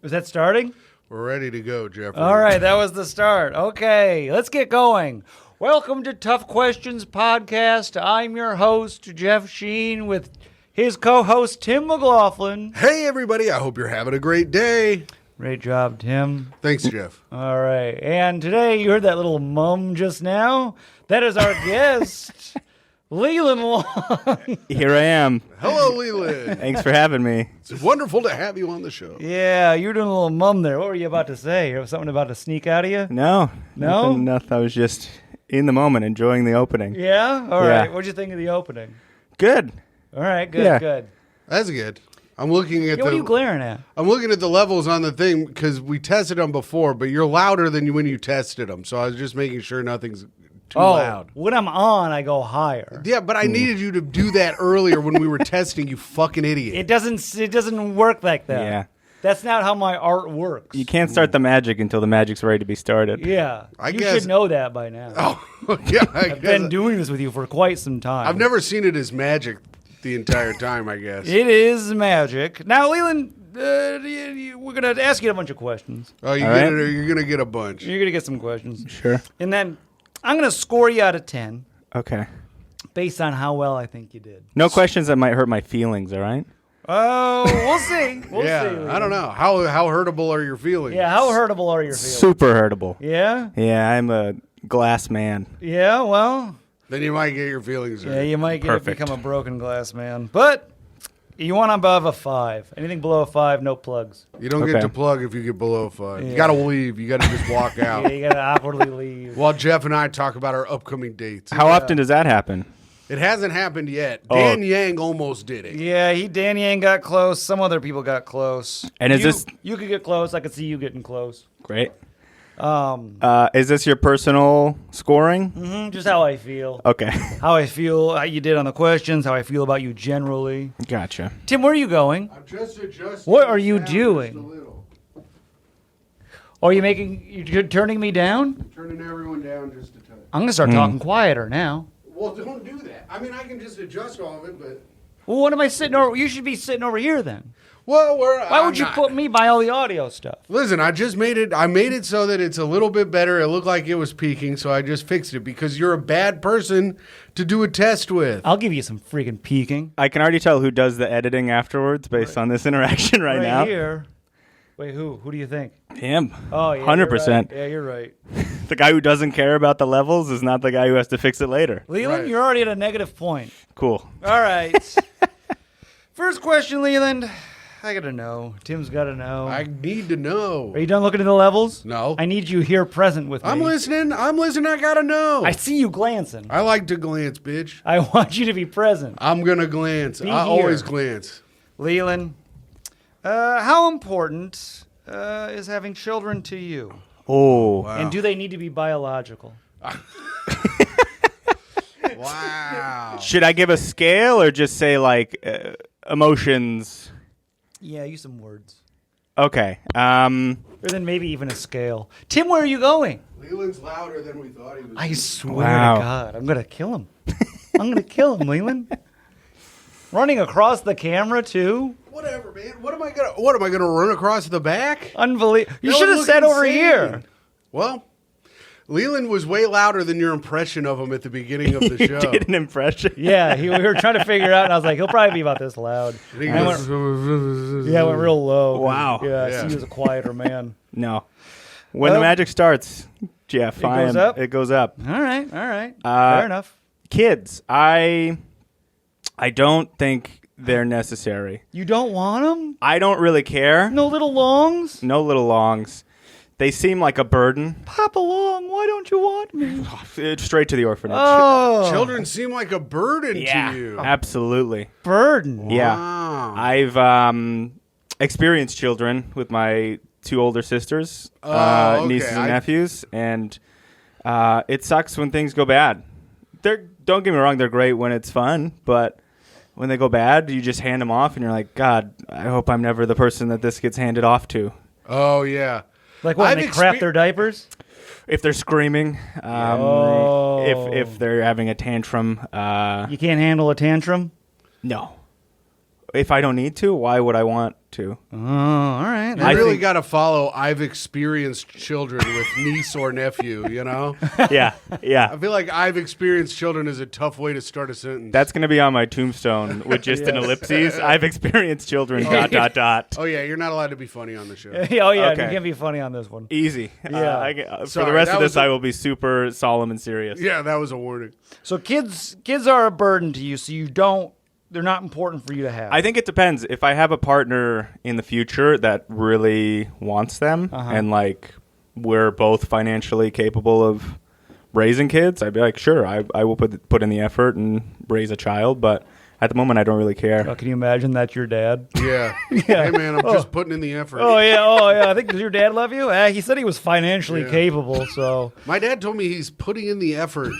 Was that starting? We're ready to go, Jeffrey. All right, that was the start. Okay, let's get going. Welcome to Tough Questions Podcast. I'm your host, Jeff Sheen, with his co-host, Tim McLaughlin. Hey, everybody. I hope you're having a great day. Great job, Tim. Thanks, Jeff. All right, and today, you heard that little mum just now? That is our guest, Leland Long. Here I am. Hello, Leland. Thanks for having me. It's wonderful to have you on the show. Yeah, you were doing a little mum there. What were you about to say? There was something about to sneak out of you? No. No? Nothing. I was just in the moment, enjoying the opening. Yeah? All Yeah. right. What'd you think of the opening? Good. All right, good, Yeah. good. That's good. I'm looking at Yeah, what are you glaring at? I'm looking at the levels on the thing because we tested them before, but you're louder than when you tested them. So I was just making sure nothing's too loud. When I'm on, I go higher. Yeah, but I needed you to do that earlier when we were testing, you fucking idiot. It doesn't work like that. Yeah. That's not how my art works. You can't start the magic until the magic's ready to be started. Yeah. I you guess- should know that by now. Oh, yeah. I've been doing this with you for quite some time. I've never seen it as magic the entire time, I guess. It is magic. Now, Leland, we're going to ask you a bunch of questions. Oh, All right. you're going to get a bunch. You're going to get some questions. Sure. And then I'm going to score you out of 10 Okay. based on how well I think you did. No questions that might hurt my feelings, all right? Oh, we'll see. We'll see. I Leland. don't know. How hurtable are your feelings? Yeah, how hurtable are your feelings? Super hurtable. Yeah? Yeah, I'm a glass man. Yeah, well, Then you might get your feelings hurt. yeah, you might Perfect. become a broken glass man. But you want above a 5. Anything below a 5, no plugs. You don't Okay. get to plug if you get below 5. Yeah. You got to leave. You got to just walk Yeah, out. you got to awkwardly leave. While Jeff and I talk about our upcoming dates. How often does that happen? It hasn't happened yet. Oh. Dan Yang almost did it. Yeah, Danny Yang got close. Some other people got close. And is this- You could get close. I could see you getting close. Great. Um, Is this your personal scoring? just how I feel. Okay. How I feel, how you did on the questions, how I feel about you generally. Gotcha. Tim, where are you going? I'm just adjusting. What the are you sound doing? just a little. Are you you're turning me down? Turning everyone down just a touch. I'm going to start talking quieter now. Well, don't do that. I mean, I can just adjust all of it, but... Well, what am I sitting over? You should be sitting over here then. Well, Why would you put me by all the audio stuff? Listen, I just made it. I made it so that it's a little bit better. It looked like it was peaking, so I just fixed it because you're a bad person to do a test with. I'll give you some freaking peeking. I can already tell who does the editing afterwards based on this interaction right now. Here. Wait, who? Who do you think? Him. Oh, yeah. 100%. You're right. Yeah, you're right. The guy who doesn't care about the levels is not the guy who has to fix it later. Leland, Right. you're already at a negative point. Cool. All right. First question, Leland. I got to know. Tim's got to know. I need to know. Are you done looking at the levels? No. I need you here present with me. I'm listening. I gotta know. I see you glancing. I like to glance, bitch. I want you to be present. I'm gonna glance. Be I here. always glance. Leland, how important is having children to you? Oh. Wow. And do they need to be biological? Wow. Should I give a scale or just say like emotions? Yeah, use some words. Okay. Or then maybe even a scale. Tim, where are you going? Leland's louder than we thought he was. I swear Wow. to God, I'm going to kill him. I'm going to kill him, Leland. Running across the camera, too? Whatever, man. What am I gonna run across the back? Unbelievable. You That should would have look sat over insane. here. Well, Leland was way louder than your impression of him at the beginning of the You show. did an impression. Yeah, we were trying to figure it out, and I was like, he'll probably be about this loud. And he I goes, Yeah, it went real low. Wow. Yeah, I Yeah. see you as a quieter man. No. When the Well, magic starts, Jeff, it goes up? It goes up. All right. Fair enough. Kids, I don't think they're necessary. You don't want them? I don't really care. No little longs? No little longs. They seem like a burden. Papa Long, why don't you want me? Straight to the orphanage. Oh, Children seem like a burden yeah, to you. absolutely. burden. Yeah. Wow. I've experienced children with my 2 older sisters, Oh, okay. nieces and nephews, and it sucks when things go bad. Don't get me wrong, they're great when it's fun, but when they go bad, you just hand them off, and you're like, God, I hope I'm never the person that this gets handed off to. Oh yeah. Like when I've they crap their diapers? If they're screaming, Oh. if they're having a tantrum, You can't handle a tantrum? no. If I don't need to, why would I want too. Oh, all right. You really got to follow I've experienced children with niece or nephew, you know? Yeah, yeah. I feel like I've experienced children is a tough way to start a sentence. That's going to be on my tombstone with just an ellipses. I've experienced children, ... Oh, yeah, you're not allowed to be funny on the show. Oh, yeah. Okay. You can't be funny on this one. Easy. Yeah. For Sorry, the rest that of this, was I will be super solemn and serious. Yeah, that was a warning. So kids are a burden to you, so they're not important for you to have. I think it depends. If I have a partner in the future that really wants them and like we're both financially capable of raising kids, I'd be like, sure, I will put in the effort and raise a child. But at the moment, I don't really care. Oh, can you imagine that's your dad? Yeah. Hey, man, I'm just putting in the effort. Oh, yeah. I think, does your dad love you? He said he was financially capable, so. My dad told me he's putting in the effort.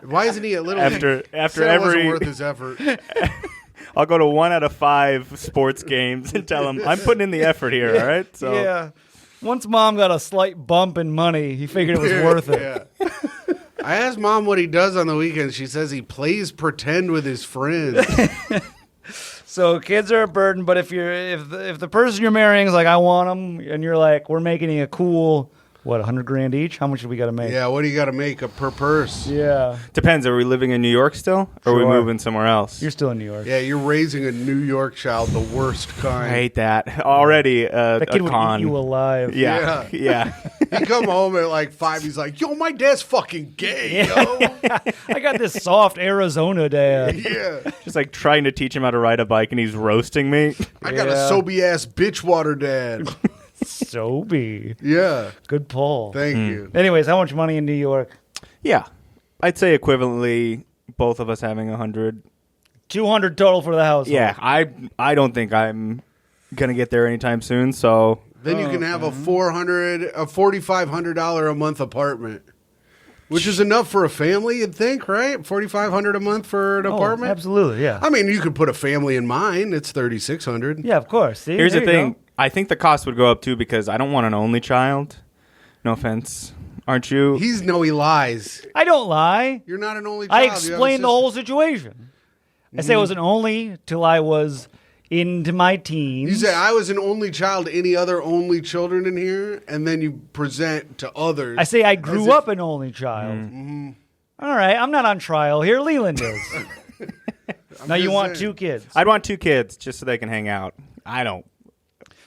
Why isn't he a little... After Said it wasn't worth his effort. I'll go to 1 out of 5 sports games and tell him I'm putting in the effort here. All right. So yeah. Once Mom got a slight bump in money, he figured it was worth it. Yeah. I asked Mom what he does on the weekends. She says he plays pretend with his friends. So kids are a burden, but if the person you're marrying is like, I want them, and you're like, we're making it a cool, what, $100,000 each? How much do we got to make? Yeah, what do you got to make per purse? Yeah. depends. Are we living in New York still, or are we Sure. moving somewhere else? You're still in New York. Yeah, you're raising a New York child, the worst I kind. hate that already. That kid a would con. eat you alive. Yeah, yeah. He come home at like 5. He's like, "Yo, my dad's fucking gay, yo." I got this soft Arizona dad. Yeah, Just like trying to teach him how to ride a bike, and he's roasting me. I got a Yeah. soapy ass bitch water dad. Soapy. Yeah, Good pull. thank you. Anyways, how much money in New York? Yeah, I'd say equivalently, both of us having 100. 200 total for the house. Yeah, I don't think I'm gonna get there anytime soon. So Then you can have a $4,500 a month apartment, which is enough for a family. You'd think, right? $4,500 a month for an apartment. Absolutely, yeah. I mean, you could put a family in mine. It's $3,600. Yeah, of course. See, here's there the you thing. go. I think the cost would go up too because I don't want an only child. No offense, aren't you? He lies. I don't lie. You're not an only child. I You have a explained the sister. whole situation. I say I was an only till I was into my teens. You say I was an only child. Any other only children in here, and then you present to others. I say I as grew if- up an only child. All right, I'm not on trial here. Leland is. Now you just want saying. 2 kids. I'd want 2 kids just so they can hang out. I don't.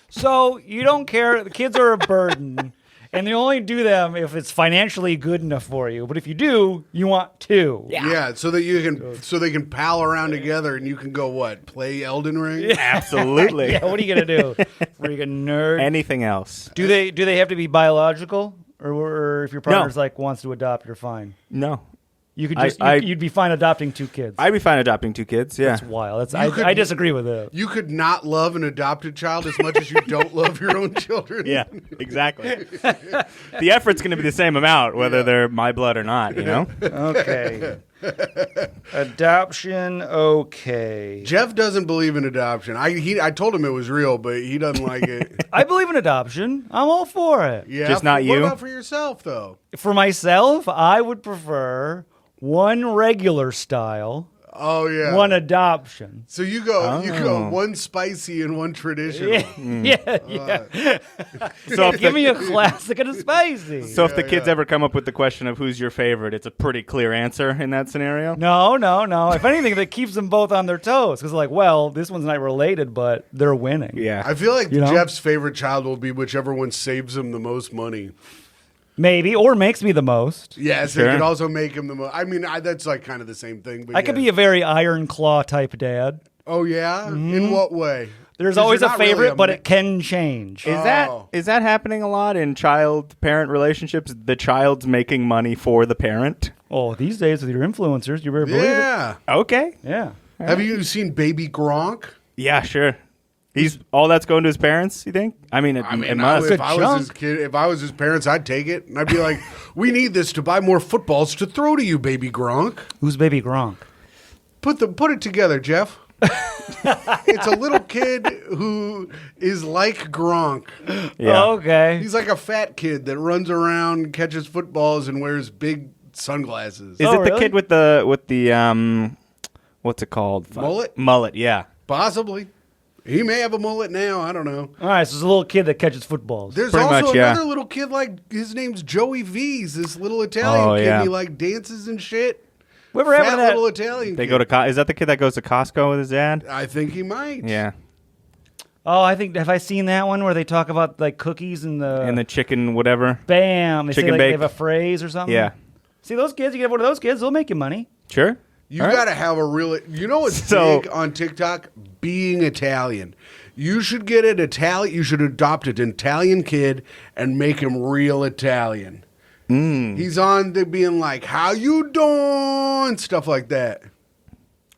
So you don't care. The kids are a burden, and you only do them if it's financially good enough for you. But if you do, you want 2. Yeah, so that they can pal around together, and you can go play Elden Ring. Absolutely. Yeah. What are you gonna do? Freaking nerd. Anything else? Do they have to be biological, or if your partner's like wants to adopt, you're fine. No. You could just you'd be fine adopting 2 kids. I'd be fine adopting 2 kids. Yeah. That's wild. could- I disagree with it. You could not love an adopted child as much as you don't love your own children. Yeah, exactly. The effort's going to be the same amount, whether they're my blood or not, you know? Okay. Adoption, okay. Jeff doesn't believe in adoption. I told him it was real, but he doesn't like it. I believe in adoption. I'm all for it. Yeah, Just not What you? about for yourself, though? For myself, I would prefer one regular style, Oh yeah, one adoption. So you go one spicy and one traditional. Yeah. So if Give me the, a classic and a spicy. so if the kids ever come up with the question of who's your favorite, it's a pretty clear answer in that scenario. No. If anything, that keeps them both on their toes. Because like, well, this one's not related, but they're winning. Yeah. I feel like You know? Jeff's favorite child will be whichever one saves him the most money. Maybe, or makes me the most. Yes, Sure. it could also make him the most. I mean, that's like kind of the same thing. But I could be a very Iron Claw type dad. Oh yeah, in what way? There's 'Cause always you're a not really favorite, but it can change. Is that happening a lot in child-parent relationships? The child's making money for the parent? Oh, these days with your influencers, you better believe Yeah. Okay. it. Yeah. Have you seen Baby Gronk? Yeah, sure. He's all that's going to his parents, you think? I mean, it must. If I was his kid, if I was his parents, I'd take it and I'd be like, "We need this to buy more footballs to throw to you, Baby Gronk." Who's Baby Gronk? Put it together, Jeff. It's a little kid who is like Gronk. Yeah. Oh, okay. He's like a fat kid that runs around, catches footballs, and wears big sunglasses. Is Oh, it the really? kid with the what's it called? Mullet? Mullet, yeah. Possibly. He may have a mullet now. I don't know. All right, so it's a little kid that catches footballs. There's Pretty also much, yeah. another little kid like his name's Joey V's. This little Italian kid. yeah. He like dances and shit. Whatever happened Fat to that? little Italian. They kid. go to is that the kid that goes to Costco with his dad? I think he might. Yeah, Oh, I think have I seen that one where they talk about like cookies and and the chicken whatever. bam? They say chicken like they bake. have a phrase or something. Yeah, See those kids? You get one of those kids, they'll make you money. sure. You All right. gotta have a real. You know what's So- big on TikTok? Being Italian. You should get an Italian. You should adopt an Italian kid and make him real Italian. He's on the being like, "How you doing?" Stuff like that.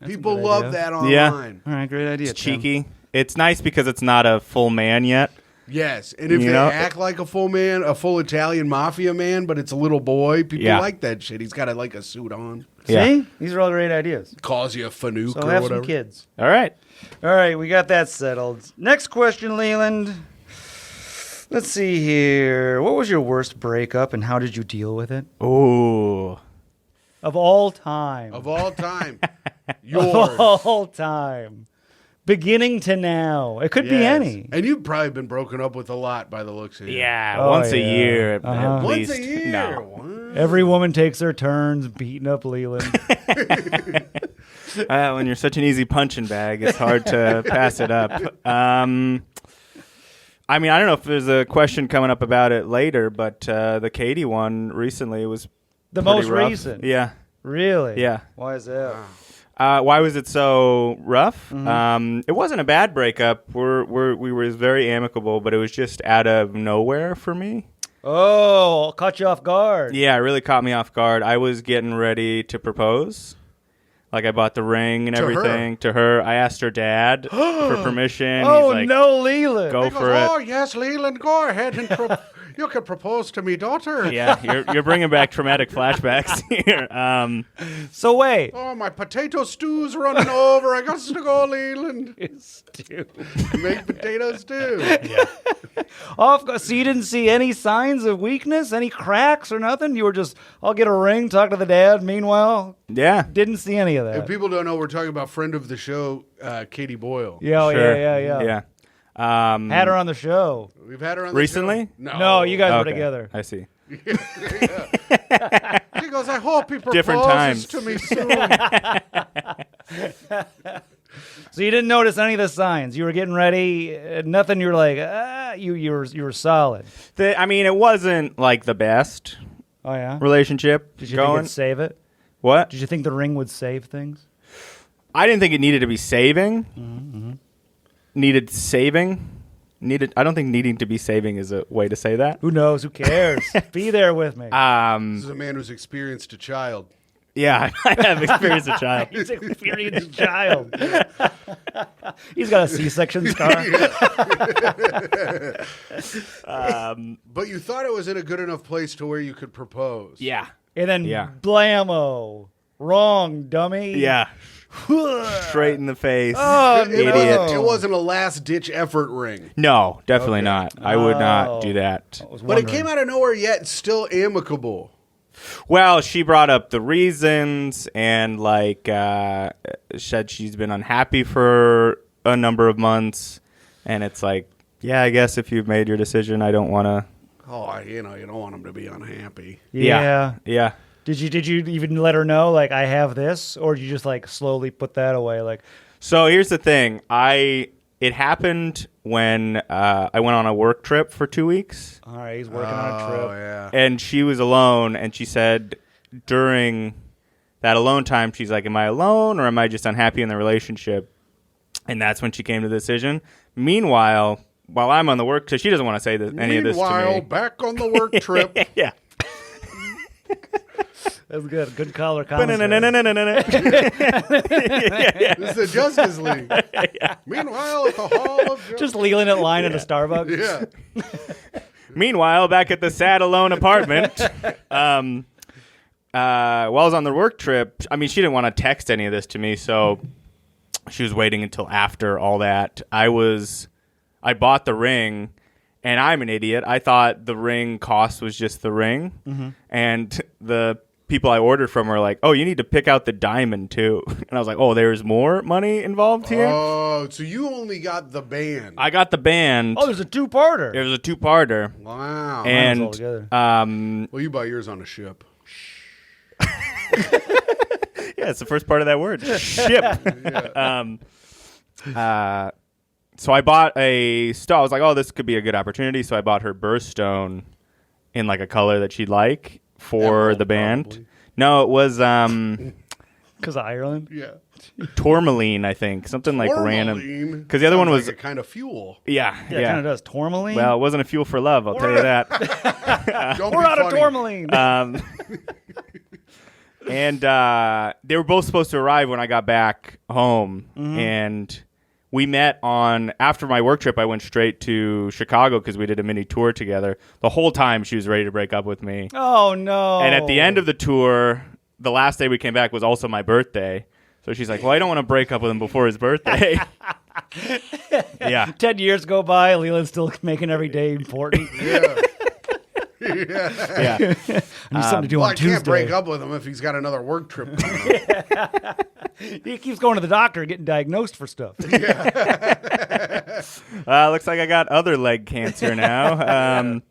People good love idea. that Yeah. online. All right, great idea. It's cheeky. It's nice because it's not a full man yet. Yes, and if You they know? act like a full man, a full Italian mafia man, but it's a little boy, people Yeah. like that shit. He's got like a suit on, See, Yeah. these are all great ideas. calls you a fanuc So or have whatever. some kids. All right. All right, we got that settled. Next question, Leland. Let's see here. What was your worst breakup and how did you deal with it? Ooh. Of all time. Of all time, Of yours. all time. Beginning to now. It could be Yes. any. And you've probably been broken up with a lot by the looks of it. Yeah, Oh, once a yeah. year at Uh-huh. least. Once a year. No. What? Every woman takes their turns beating up Leland. When you're such an easy punching bag, it's hard to pass it up. I mean, I don't know if there's a question coming up about it later, but the Katie one recently was The pretty most rough. recent. Yeah. Really? Yeah. Why is that? Why was it so rough? Mm-hmm. It wasn't a bad breakup. We were very amicable, but it was just out of nowhere for me. Oh, caught you off guard. Yeah, it really caught me off guard. I was getting ready to propose. Like, I bought the ring and To her? everything to her. I asked her dad for permission. Oh, He's like, no, Leland. go He for goes, it. oh, yes, Leland, go ahead and you can propose to me daughter. Yeah, you're bringing back traumatic flashbacks here. So wait. Oh, my potato stew's running over. I got to go, Leland. Make potato stew. So you didn't see any signs of weakness, any cracks or nothing? You were just, I'll get a ring, talk to the dad. Meanwhile, Yeah. didn't see any of If that. people don't know, we're talking about friend of the show, Katie Boyle. Yeah, oh, Sure. yeah. Yeah. Had her on the show. We've had her on the Recently? show. No, you guys were Okay. together. I see. She goes, I hope he proposes Different times. to me soon. So you didn't notice any of the signs. You were getting ready. Nothing. You were like, you were solid. It wasn't like the best Oh yeah. relationship Did you going. think it'd save it? What? Did you think the ring would save things? I didn't think it needed to be saving. Mm-hmm. Needed saving. I don't think needing to be saving is a way to say that. Who knows? Who cares? Be there with me. This is a man who's experienced a child. Yeah, I have experienced a child. He's an experienced child. He's got a C-section scar. But you thought it was in a good enough place to where you could propose. Yeah. And then Yeah. blammo. Wrong, dummy. Yeah. Straight in the face. Oh, Idiot. It wasn't a last-ditch effort ring. No, definitely not. I would Oh. not do that. I was But it wondering. came out of nowhere yet still amicable. Well, she brought up the reasons and said she's been unhappy for a number of months, and it's like, yeah, I guess if you've made your decision, I don't want to. Oh, you don't want him to be unhappy. Yeah. Yeah. Did you even let her know, like, I have this? Or did you just, like, slowly put that away? Like, So here's the thing. It happened when I went on a work trip for 2 weeks, all right, he's working on a trip. Oh, yeah. and she was alone, and she said during that alone time, she's like, am I alone or am I just unhappy in the relationship? And that's when she came to the decision. Meanwhile, while I'm on the work, because she doesn't want to say any of this to Meanwhile, me. back on the work trip. Yeah. That's good. Good color commentary. This is the Justice League. Meanwhile, at the Hall of Just Leland at line at a Starbucks. Yeah. Meanwhile, back at the sad alone apartment, while I was on the work trip, she didn't want to text any of this to me, so she was waiting until after all that. I bought the ring, and I'm an idiot. I thought the ring cost was just the ring, and the people I ordered from were like, "Oh, you need to pick out the diamond too," and I was like, "Oh, there's more money involved here." Oh, so you only got the band. I got the band. Oh, there's a two-parter. It was a 2-parter, Wow. and all together. Well, you buy yours on a ship. yeah, it's the first part of that word, ship. So I bought a stone. I was like, "Oh, this could be a good opportunity." So I bought her birthstone in like a color that she'd like for Emerald, the band. probably. No, it was Because of Ireland? Yeah. Tourmaline, I think, something like random. Tourmaline Because the other one sounds was like a kind of fuel. yeah. Yeah, it kind of does. Tourmaline? Well, it wasn't a fuel for love, I'll tell you that. Don't We're be out of funny. tourmaline. And they were both supposed to arrive when I got back home, Mm-hmm. and we met on after my work trip. I went straight to Chicago because we did a mini tour together. The whole time she was ready to break up with me. Oh, no. And at the end of the tour, the last day we came back was also my birthday. So she's like, "Well, I don't want to break up with him before his birthday." Yeah. 10 years go by, Leland's still making every day important. Yeah. Yeah. I need something to do Well, on I Tuesday. can't break up with him if he's got another work trip coming up. He keeps going to the doctor getting diagnosed for stuff. Looks like I got other leg cancer now.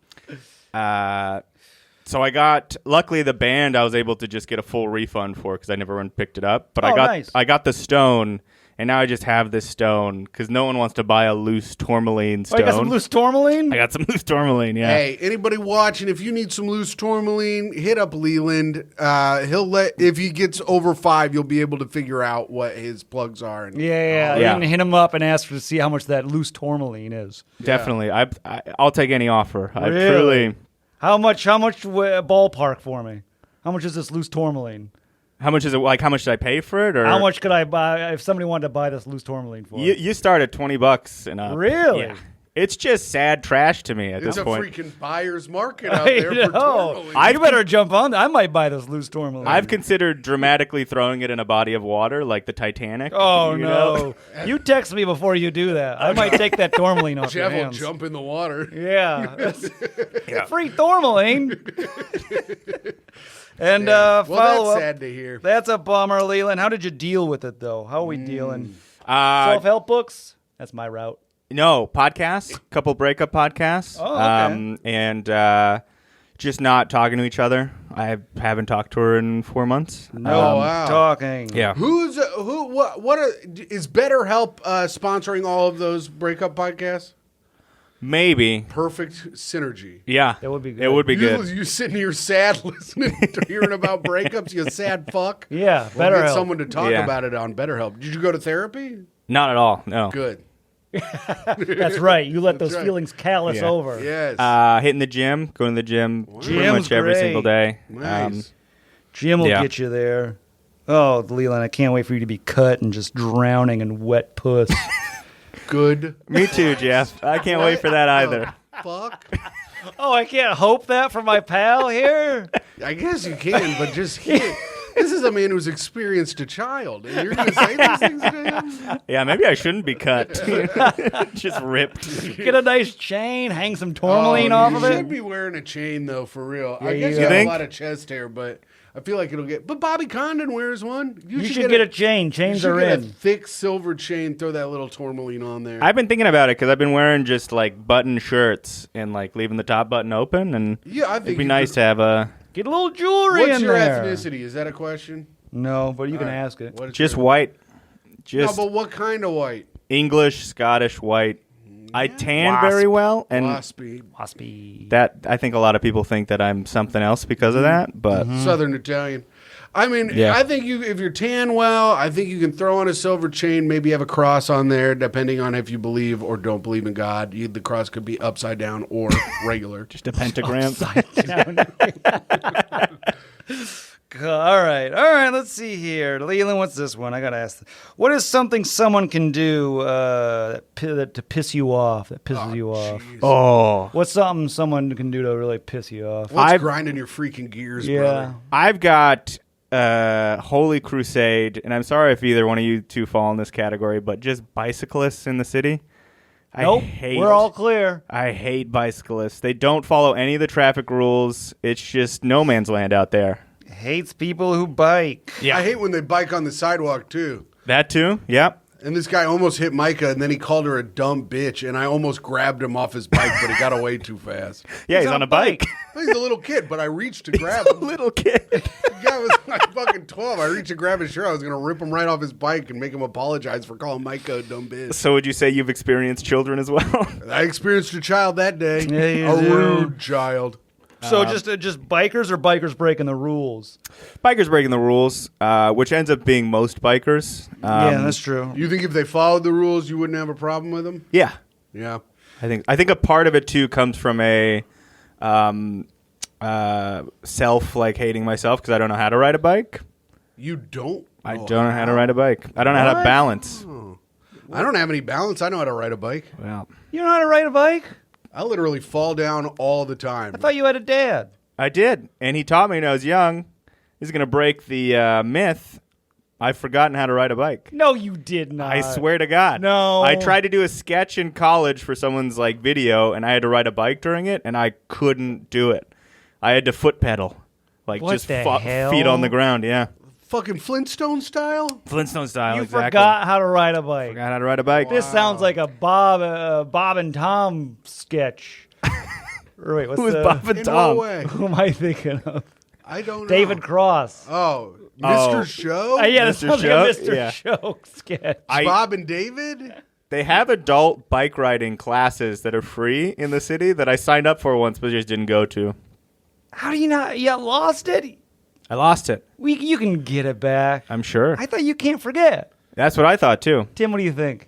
So I got, luckily the band I was able to just get a full refund for because I never went and picked it up. But Oh, nice. I got the stone, and now I just have this stone because no one wants to buy a loose tourmaline Oh, stone. you got some loose tourmaline? I got some loose tourmaline, yeah. Hey, anybody watching, if you need some loose tourmaline, hit up Leland. He'll if he gets over 5, you'll be able to figure out what his plugs are. And Yeah. Yeah. And hit him up and ask to see how much that loose tourmaline is. Definitely. I'll take any offer. I Really? truly. How much ballpark for me? How much is this loose tourmaline? How much is it? Like, how much did I pay for it? Or How much could I buy if somebody wanted to buy this loose tourmaline for? You start at $20 and up. Really? Yeah. It's just sad trash to me at It's this a point. freaking buyer's market out there for tourmaline. You better jump on. I might buy this loose tourmaline. I've considered dramatically throwing it in a body of water like the Titanic. Oh, you no. know? You text me before you do that. I might take that tourmaline off your Jeff will hands. jump in the water. Yeah. Free tourmaline. And Well, follow that's up. sad to hear. That's a bummer, Leland. How did you deal with it, though? How are we dealing? Uh, Self-help books? That's my route. no, podcasts, couple breakup podcasts. Oh, okay. And just not talking to each other. I haven't talked to her in 4 months. Oh, wow. Talking. Yeah. What is BetterHelp sponsoring all of those breakup podcasts? Maybe. Perfect synergy. Yeah. That would be good. It would be good. You sitting here sad listening to hearing about breakups, you sad fuck. Yeah, We'll get BetterHelp. someone to talk Yeah. about it on BetterHelp. Did you go to therapy? Not at all. No. Good. That's right. You let those right. feelings callous Yeah. over. Yes. Hitting the gym, going to the gym pretty Gym's much every great. single day. Nice. Jim will Yeah. get you there. Oh, Leland, I can't wait for you to be cut and just drowning in wet puss. Good. Me too, Jeff. I can't wait for that either. Fuck. Oh, I can't hope that for my pal here? I guess you can, but just here. This is a man who's experienced a child, and you're going to say these things to him? Yeah, maybe I shouldn't be cut. Just ripped. Get a nice chain, hang some tourmaline off of You it. should be wearing a chain, though, for real. I you guess do. you have think? a lot of chest hair, but I feel like it'll get... But Bobby Condon wears one. You should get a chain. You Chains should are get a in. thick silver chain, throw that little tourmaline on there. I've been thinking about it because I've been wearing just like button shirts and like leaving the top button open, and Yeah, I think it'd be you nice could- to have a Get a little jewelry What's in your there. ethnicity? Is that a question? No, but you can All right. ask it. What is just your- white, No, just but what kind of white? English, Scottish white. I tan Wasp. very well, and Waspy. Waspy. that I think a lot of people think that I'm something else because of that. But Southern Italian. I mean, Yeah. I think if you're tan well, I think you can throw on a silver chain, maybe have a cross on there, depending on if you believe or don't believe in God. The cross could be upside down or regular. just a pentagram. All right. Let's see here, Leland. What's this one? I gotta ask. What is something someone can do to piss you off? That pisses you off. Jeez. Oh, What's something someone can do to really piss you off? What's I've- grinding your freaking gears, Yeah. brother? I've got Holy Crusade, and I'm sorry if either one of you two fall in this category, but just bicyclists in the city. Nope. We're all clear. I hate bicyclists. They don't follow any of the traffic rules. It's just no man's land out there. Hates people who bike. Yeah. I hate when they bike on the sidewalk, too. That too? Yep. And this guy almost hit Micah, and then he called her a dumb bitch, and I almost grabbed him off his bike, but he got away too fast. Yeah, he's on a bike. He's a little kid, but I reached to grab A him. little kid. The guy was like fucking 12. I reached to grab his shirt. I was going to rip him right off his bike and make him apologize for calling Micah a dumb bitch. So would you say you've experienced children as well? I experienced a child that day. Yeah, you a did. rude child. So just bikers or bikers breaking the rules? Bikers breaking the rules, which ends up being most bikers. Yeah, that's true. You think if they followed the rules, you wouldn't have a problem with them? Yeah. Yeah. I think a part of it too comes from a self like hating myself because I don't know how to ride a bike. You don't? I don't know how to ride a bike. I don't know how to balance. I don't have any balance. I know how to ride a bike. Well, You know how to ride a bike? I literally fall down all the time. I thought you had a dad. I did, and he taught me when I was young. He's gonna break the myth. I've forgotten how to ride a bike. No, you did not. I swear to God. No. I tried to do a sketch in college for someone's like video, and I had to ride a bike during it, and I couldn't do it. I had to foot pedal, like What just the hell? feet on the ground. Yeah, Fucking Flintstone style? Flintstone style. You exactly. forgot how to ride a bike. Forgot how to ride a bike. This sounds like a Bob and Tom sketch. Or wait, what's Who is the, Bob and In Tom? what way? Who am I thinking of? I don't know. David Cross. Oh, Oh. Mr. Show? Yeah, that Mr. sounds like Show? a Mr. Yeah. Show sketch. Bob and David? They have adult bike riding classes that are free in the city that I signed up for once, but just didn't go to. How do you not? You lost it? I lost it. You can get it back. I'm sure. I thought you can't forget. That's what I thought too. Tim, what do you think?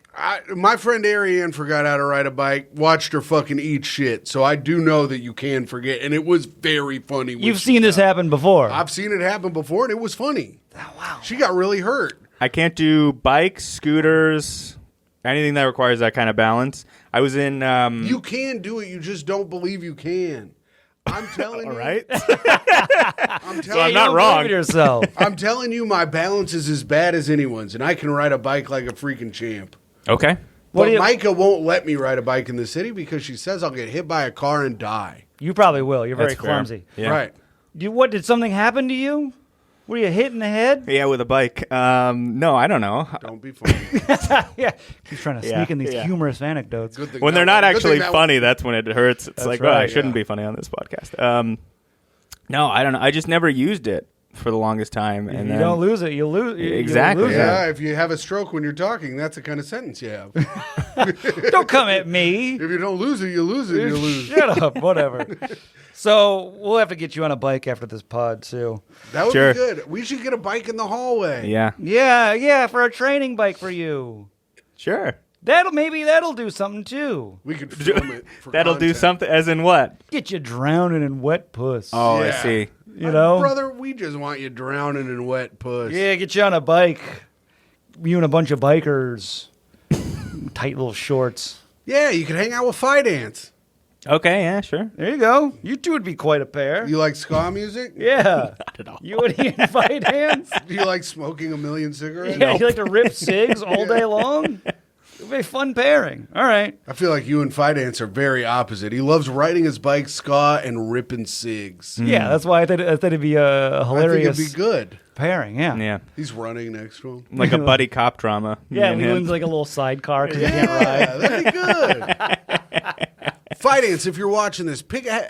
My friend Ariane forgot how to ride a bike, watched her fucking eat shit, so I do know that you can forget, and it was very funny. when You've she seen this fell. happen before. I've seen it happen before, and it was funny. Oh, wow. She got really hurt. I can't do bikes, scooters, anything that requires that kind of balance. I was in. You can do it, you just don't believe you can. I'm telling all you. right. I'm telling So I'm you. not Don't wrong. believe in yourself. I'm telling you, my balance is as bad as anyone's, and I can ride a bike like a freaking champ. Okay. What But do you- Micah won't let me ride a bike in the city because she says I'll get hit by a car and die. You probably will. You're very That's fair. clumsy. Yeah. Right. What did something happen to you? Were you hit in the head? Yeah, with a bike. No, I don't know. Don't be funny. Yeah. He's trying to Yeah, sneak in these yeah. humorous anecdotes. Good thing When they're that- not good thing actually that- funny, that's when it hurts. It's That's like, right, I shouldn't yeah. be funny on this podcast. No, I don't know. I just never used it for the longest time. If And you then, don't lose it, you lose. Exactly, You lose Yeah, if you have a stroke when you're talking, that's the kind of sentence you have. it. Don't come at me. If you don't lose it, you lose it, you lose. Shut up. Whatever. So we'll have to get you on a bike after this pod too. That would Sure. be good. We should get a bike in the hallway. yeah, Yeah, for a training bike for you. sure. That'll do something too. We could film it. For That'll do content. something. As in what? Get you drowning in wet puss. Oh, I Yeah. see. You know? Brother, we just want you drowning in wet puss. Yeah, get you on a bike. You and a bunch of bikers. Tight little shorts. Yeah, you could hang out with Fidance. Okay, yeah, sure. There you go. You two would be quite a pair. You like ska music? Yeah. Not at all. You and he invite hands? Do you like smoking a million cigarettes? Yeah, you like to rip cigs all day long? It would be a fun pairing. All right. I feel like you and Fidance are very opposite. He loves riding his bike, ska, and ripping cigs. Yeah, that's why I thought it'd be a I think hilarious it'd be good. pairing. Yeah. Yeah, He's running next to him. like a buddy cop drama. Yeah, me and him. Leland's like a little sidecar because he can't ride. Yeah, that'd be good. Fidance, if you're watching this,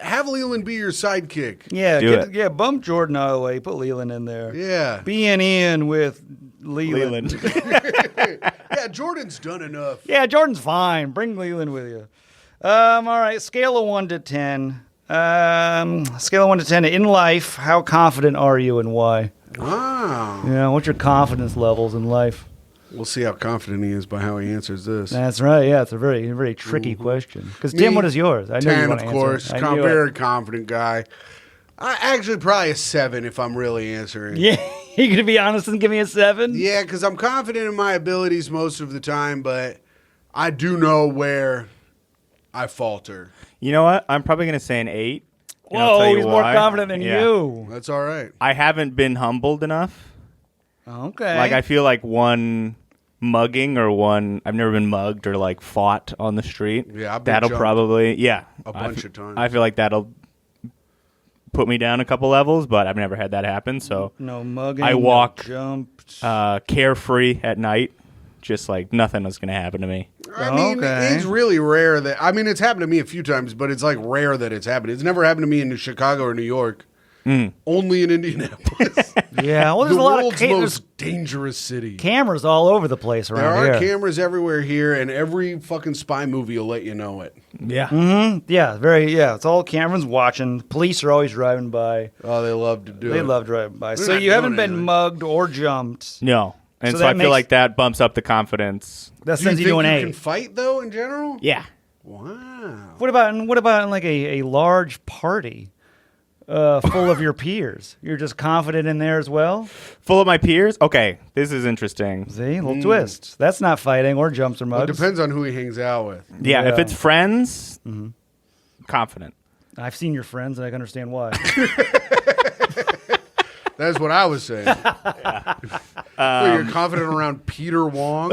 have Leland be your sidekick. Yeah, Do it. yeah. Bump Jordan out of the way. Put Leland in there. Yeah. Being in with Leland. Yeah, Jordan's done enough. Yeah, Jordan's fine. Bring Leland with you. All right, scale of 1 to 10. Scale of 1 to 10 in life. How confident are you and why? Wow. Yeah, what's your confidence levels in life? We'll see how confident he is by how he answers this. That's right. Yeah, it's a very, very tricky question. Because Tim, Me, what is yours? I know you 10, want of to course. answer. I knew it. Very confident guy. Actually, probably a 7 if I'm really answering. Yeah, you gonna be honest and give me a 7? Yeah, because I'm confident in my abilities most of the time, but I do know where I falter. You know what? I'm probably gonna say an 8. and I'll tell Whoa, you he's more why. confident than Yeah. you. That's all right. I haven't been humbled enough. Okay. Like I feel like one mugging or one I've never been mugged or like fought on the street. Yeah, I've been that'll jumped probably a bunch of times. I feel like that'll put me down a couple levels, but I've never had that happen. So No mugging. I walk no jumped. carefree at night, just like nothing was going to happen to me. I mean, Okay. it's really rare that. I mean, it's happened to me a few times, but it's like rare that it's happened. It's never happened to me in Chicago or New York. Only in Indianapolis. Yeah, well, there's The a lot of world's there's most dangerous city. cameras all over the place There around are here. cameras everywhere here, and every fucking spy movie will let you know it. Yeah. Yeah, it's all cameras watching. Police are always driving by. Oh, they love to do it. They love driving by. They're So not you haven't doing been anything. mugged or jumped. No. And So so I that feel makes- like that bumps up the confidence. That Do you sends think you to an you A. can fight though in general? Yeah. Wow. What about in like a large party full of your peers? You're just confident in there as well? Full of my peers? Okay. This is interesting. See, a little twist. That's not fighting or jumps or Well, mugs. it depends on who he hangs out with. Yeah. If Yeah. it's friends, confident. I've seen your friends and I can understand why. That's what I was saying. Well, you're confident around Peter Wong?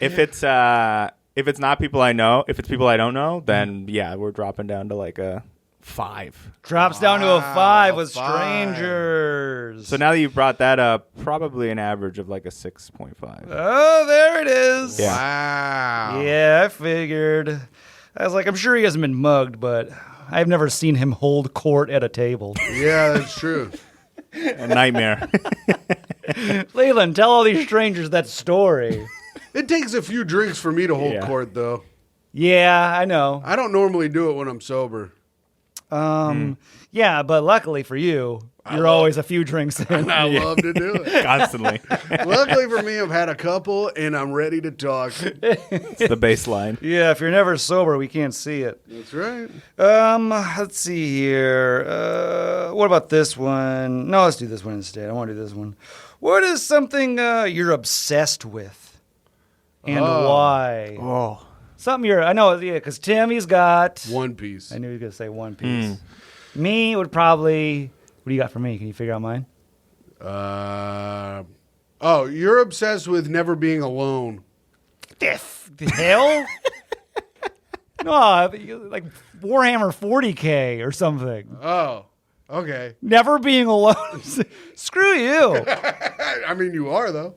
If it's not people I know, if it's people I don't know, then yeah, we're dropping down to like a 5. Drops down to a 5 with 5. strangers. So now that you've brought that up, probably an average of like a 6.5. Oh, there it is. Yeah. Wow. Yeah, I figured. I was like, I'm sure he hasn't been mugged, but I've never seen him hold court at a table. Yeah, that's true. A nightmare. Leland, tell all these strangers that story. It takes a few drinks for me to hold Yeah. court, though. Yeah, I know. I don't normally do it when I'm sober. Yeah, but luckily for you, you're always a few drinks in. I love to do it. Constantly. Luckily for me, I've had a couple, and I'm ready to talk. It's the baseline. Yeah, if you're never sober, we can't see it. That's right. Let's see here. What about this one? No, let's do this one instead. I want to do this one. What is something you're obsessed with, and why? Oh. Something I know, yeah, because Tim, he's got. One Piece. I knew he was gonna say One Piece. Me would probably. What do you got for me? Can you figure out mine? Oh, you're obsessed with never being alone. The hell? No, like Warhammer 40K or something. Oh, okay. Never being alone. Screw you. I mean, you are, though.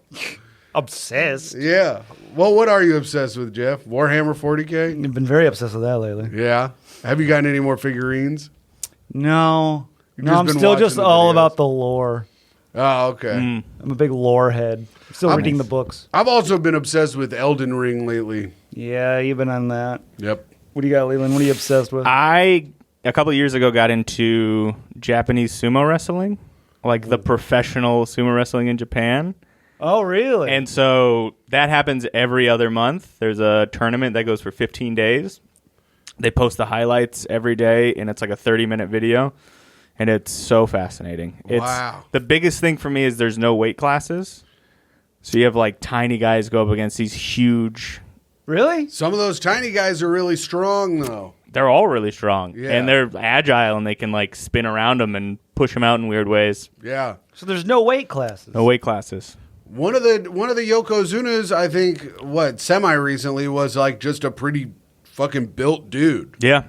Obsessed. Yeah. Well, what are you obsessed with, Jeff? Warhammer 40K? I've been very obsessed with that lately. Yeah. Have you gotten any more figurines? No. You've No, just I'm been still watching just the all videos. about the lore. Oh, okay. I'm a big lore head. I'm still reading the books. I've also been obsessed with Elden Ring lately. Yeah, you've been on that. Yep. What do you got, Leland? What are you obsessed with? I, a couple of years ago, got into Japanese sumo wrestling, like the professional sumo wrestling in Japan. Oh, really? And so that happens every other month. There's a tournament that goes for 15 days. They post the highlights every day, and it's like a 30-minute video. And it's so fascinating. Wow. The biggest thing for me is there's no weight classes. So you have like tiny guys go up against these huge. Really? Some of those tiny guys are really strong, though. They're all really strong. Yeah. And they're agile, and they can like spin around them and push them out in weird ways. Yeah. So there's no weight classes. No weight classes. One of the Yokozunas, I think, semi recently was like just a pretty fucking built dude. Yeah.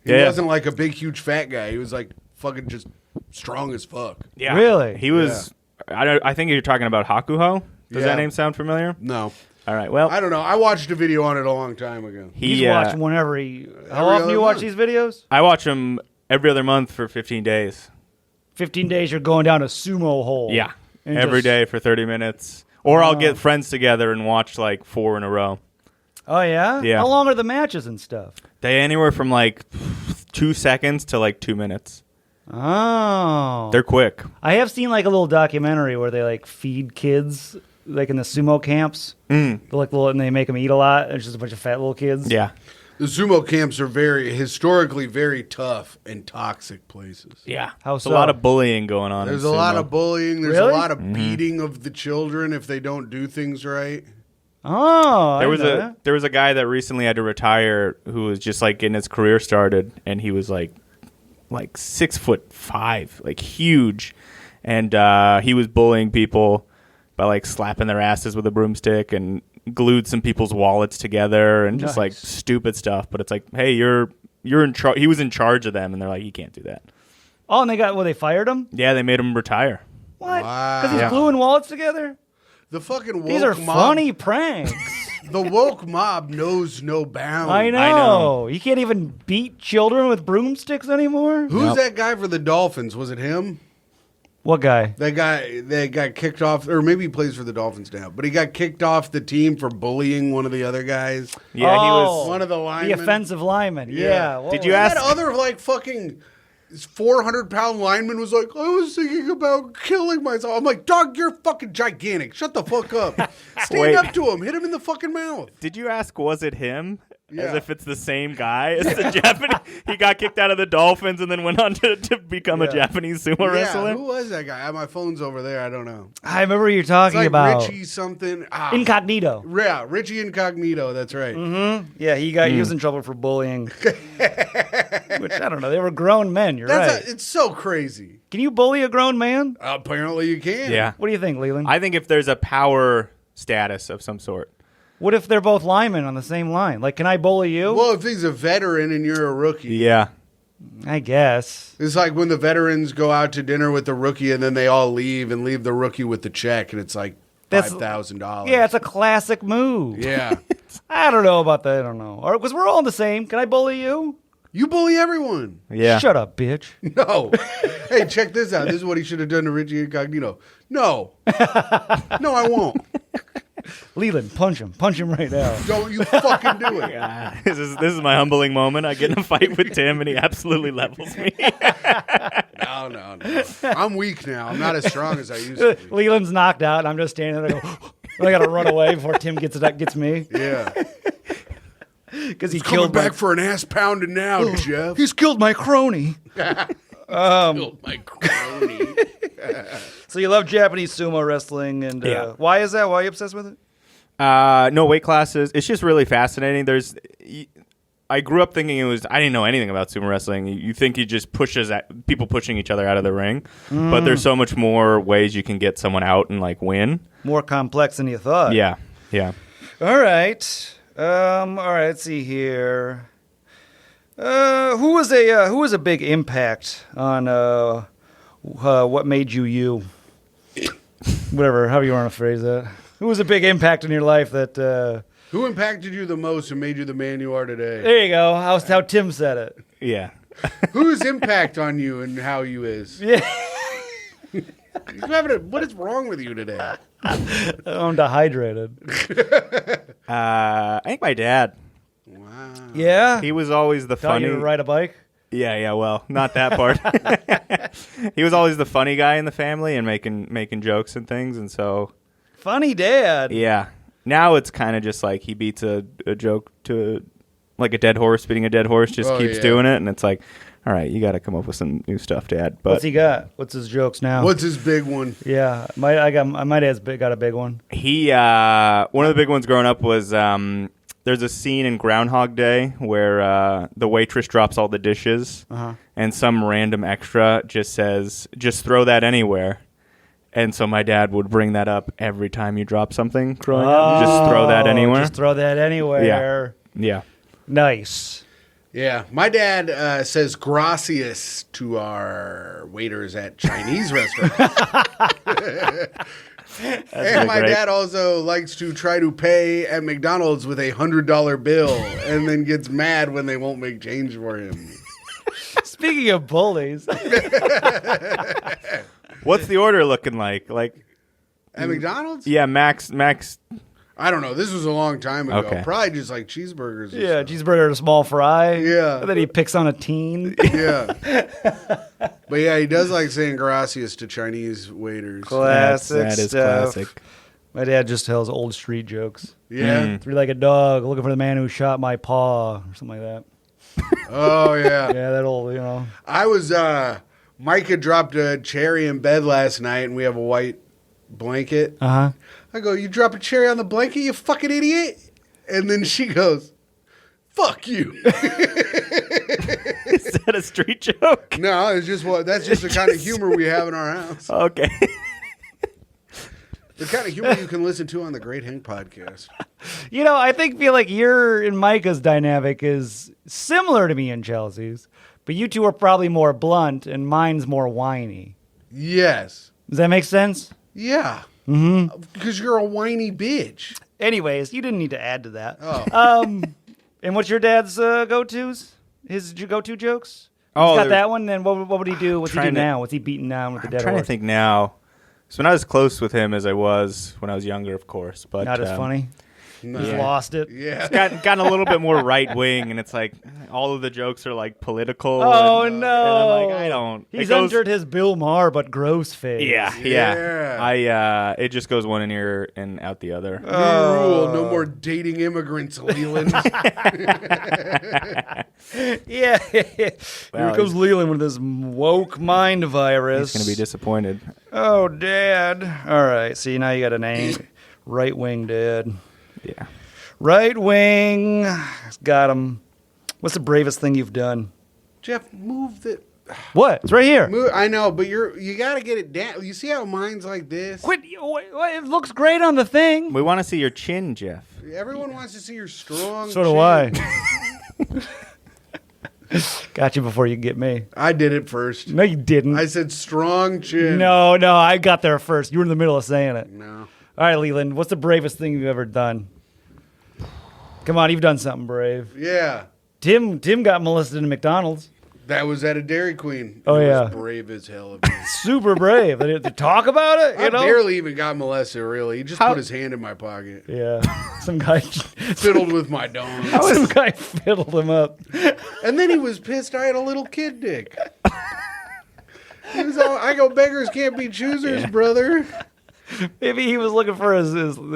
He Yeah. wasn't like a big, huge fat guy. He was like fucking just strong as fuck. Yeah. Really? He was. I think you're talking about Hakuho. Does Yeah. that name sound familiar? No. All right. Well, I don't know. I watched a video on it a long time ago. He's he. watching whenever he. How Every often do other you watch month. these videos? I watch him every other month for 15 days. 15 days you're going down a sumo hole. Yeah. And Every just- day for 30 minutes. Or I'll get friends together and watch like 4 in a row. Oh, yeah? Yeah. How long are the matches and stuff? They anywhere from like 2 seconds to like 2 minutes. Oh. They're quick. I have seen like a little documentary where they like feed kids like in the sumo camps. They're like little, and they make them eat a lot. It's just a bunch of fat little kids. Yeah. The sumo camps are historically very tough and toxic places. Yeah. How There's so? a lot of bullying going on. There's in a lot sumo. of bullying. There's Really? a lot of beating of the children if they don't do things right. Oh, There was a guy that recently had to retire who was just like getting his career started, and he was like 6'5", like huge, and he was bullying people by like slapping their asses with a broomstick and glued some people's wallets together and just like Nice. stupid stuff. But it's like, hey, you're you're in charge. He was in charge of them, and they're like, you can't do that. Oh, and they fired him? Yeah, they made him retire. What? Wow. Because he's Yeah. gluing wallets together? The fucking woke These are mob. funny pranks. The woke mob knows no bounds. I know. I know. You can't even beat children with broomsticks anymore? Who's Nope. that guy for the Dolphins? Was it him? What guy? That guy that got kicked off, or maybe he plays for the Dolphins now, but he got kicked off the team for bullying one of the other guys. Yeah, he Oh. was. One of the The linemen. offensive lineman. Yeah. What Did was you it? ask- That other like fucking 400-pound lineman was like, I was thinking about killing myself. I'm like, dog, you're fucking gigantic. Shut the fuck up. Stand Wait. up to him. Hit him in the fucking mouth. Did you ask, was it him? Yeah. As if it's the same guy as the Japanese. He got kicked out of the Dolphins and then went on to become a Yeah. Japanese sumo wrestler. Who was that guy? My phone's over there. I don't know. I remember what you're It's talking like about. Richie something. Incognito. Yeah, Richie Incognito. That's right. Yeah, he was in trouble for bullying. Which, I don't know. They were grown men. You're right. It's so crazy. Can you bully a grown man? Apparently you can. Yeah. What do you think, Leland? I think if there's a power status of some sort. What if they're both linemen on the same line? Like, can I bully you? Well, if he's a veteran and you're a rookie. Yeah. I guess. It's like when the veterans go out to dinner with the rookie and then they all leave and leave the rookie with the check and it's like That's- $5,000. Yeah, it's a classic move. Yeah. I don't know about that. I don't know. Because we're all the same. Can I bully you? You bully everyone. Yeah. Shut up, bitch. No. Hey, check this out. This is what he should have done to Richie Incognito. No. No, I won't. Leland, punch him. Punch him right now. Don't you fucking do it. This is my humbling moment. I get in a fight with Tim and he absolutely levels me. No. I'm weak now. I'm not as strong as I used to be. Leland's knocked out, and I'm just standing there. I go, I gotta run away before Tim gets me Yeah. because he Coming killed back for an ass pounding now, Jeff. He's killed my crony. Killed my crony. So you love Japanese sumo wrestling, and Yeah. why is that? Why are you obsessed with it? No weight classes. It's just really fascinating. I grew up thinking I didn't know anything about sumo wrestling. You think he just pushes at people pushing each other out of the ring, but there's so much more ways you can get someone out and like win. More complex than you thought. Yeah. All right. Let's see here. Who was a big impact on what made you you? Whatever, however you want to phrase that. Who was a big impact in your life that? Who impacted you the most and made you the man you are today? There you go. How Tim said it. Yeah. Whose impact on you and how you is? Yeah. What is wrong with you today? I'm dehydrated. I think my dad. Wow. Yeah. He was always the Taught you funny. to ride a bike. Yeah. Well, not that part. He was always the funny guy in the family and making jokes and things, and so Funny dad. yeah. Now it's kind of just like he beats a joke to like a dead horse beating a dead horse, just Oh, keeps yeah. doing it, and it's like, all right, you got to come up with some new stuff, Dad. But What's he got? What's his jokes now? What's his big one? Yeah, my dad's got a big one. he one of the big ones growing up was there's a scene in Groundhog Day where the waitress drops all the dishes, and some random extra just says, "Just throw that anywhere." And so my dad would bring that up every time you drop something growing up. Just throw that anywhere. Just throw that anywhere. Yeah. Nice. Yeah, my dad says gracias to our waiters at Chinese restaurants. And my great. dad also likes to try to pay at McDonald's with a $100 bill and then gets mad when they won't make change for him. Speaking of bullies, What's the order looking like? Like, At McDonald's? yeah, Max. I don't know. This was a long time ago. Okay. Probably just like cheeseburgers. and yeah, stuff. cheeseburger and a small fry. Yeah. And then he picks on a teen. Yeah. But yeah, he does like saying gracias to Chinese waiters. Classic That is stuff. classic. My dad just tells old street jokes. Yeah. Three-legged dog looking for the man who shot my paw, or something like that. Oh, yeah. Yeah, that old, you know. I was, Micah dropped a cherry in bed last night and we have a white blanket. Uh-huh. I go, you drop a cherry on the blanket, you fucking idiot? And then she goes, fuck you. Is that a street joke? No, it's just that's just the kind of humor we have in our house. Okay. The kind of humor you can listen to on the Great Hank podcast. I feel like your and Micah's dynamic is similar to me and Chelsea's, but you two are probably more blunt and mine's more whiny. Yes. Does that make sense? Yeah. Mm-hmm. Because you're a whiny bitch. Anyways, you didn't need to add to that. Oh. And what's your dad's go-tos? His go-to jokes? Oh, He's got that one. Then what would he do? What's he do trying to- now? What's he beating down with the dead I'm trying horse? to think now. So when I was close with him as I was when I was younger, of course, but Not as funny. No. He's Yeah. lost it. Yeah. gotten a little bit more right wing, and it's like all of the jokes are like political. Oh, and, no. And I'm like, I don't. He's it goes- entered his Bill Maher but gross phase. Yeah. Yeah. It just goes one in ear and out the other. New rule: no more dating immigrants, Leland. Yeah. Here Well, comes Leland with this woke mind virus. He's gonna be disappointed. Oh, Dad. All right. See, now you got a name. Right wing dad. Yeah. Right wing. Got him. What's the bravest thing you've done? Jeff, move the. What? It's right here. Move, I know, but you got to get it down. You see how mine's like this? Quit. It looks great on the thing. We want to see your chin, Jeff. Everyone wants to see your strong. So do chin. I. Got you before you get me. I did it first. No, you didn't. I said strong chin. No, I got there first. You were in the middle of saying it. No. All right, Leland, what's the bravest thing you've ever done? Come on, you've done something brave. Yeah. Tim got molested in McDonald's. That was at a Dairy Queen. Oh, It yeah. was brave as hell of me. Super brave. They to talk about it, I barely even got molested, really. He just How- put his hand in my pocket. Yeah. Some guy Fiddled with my dong. some guy fiddled him up. And then he was pissed I had a little kid dick. He was all, I go, beggars can't be choosers, brother. Maybe he was looking for his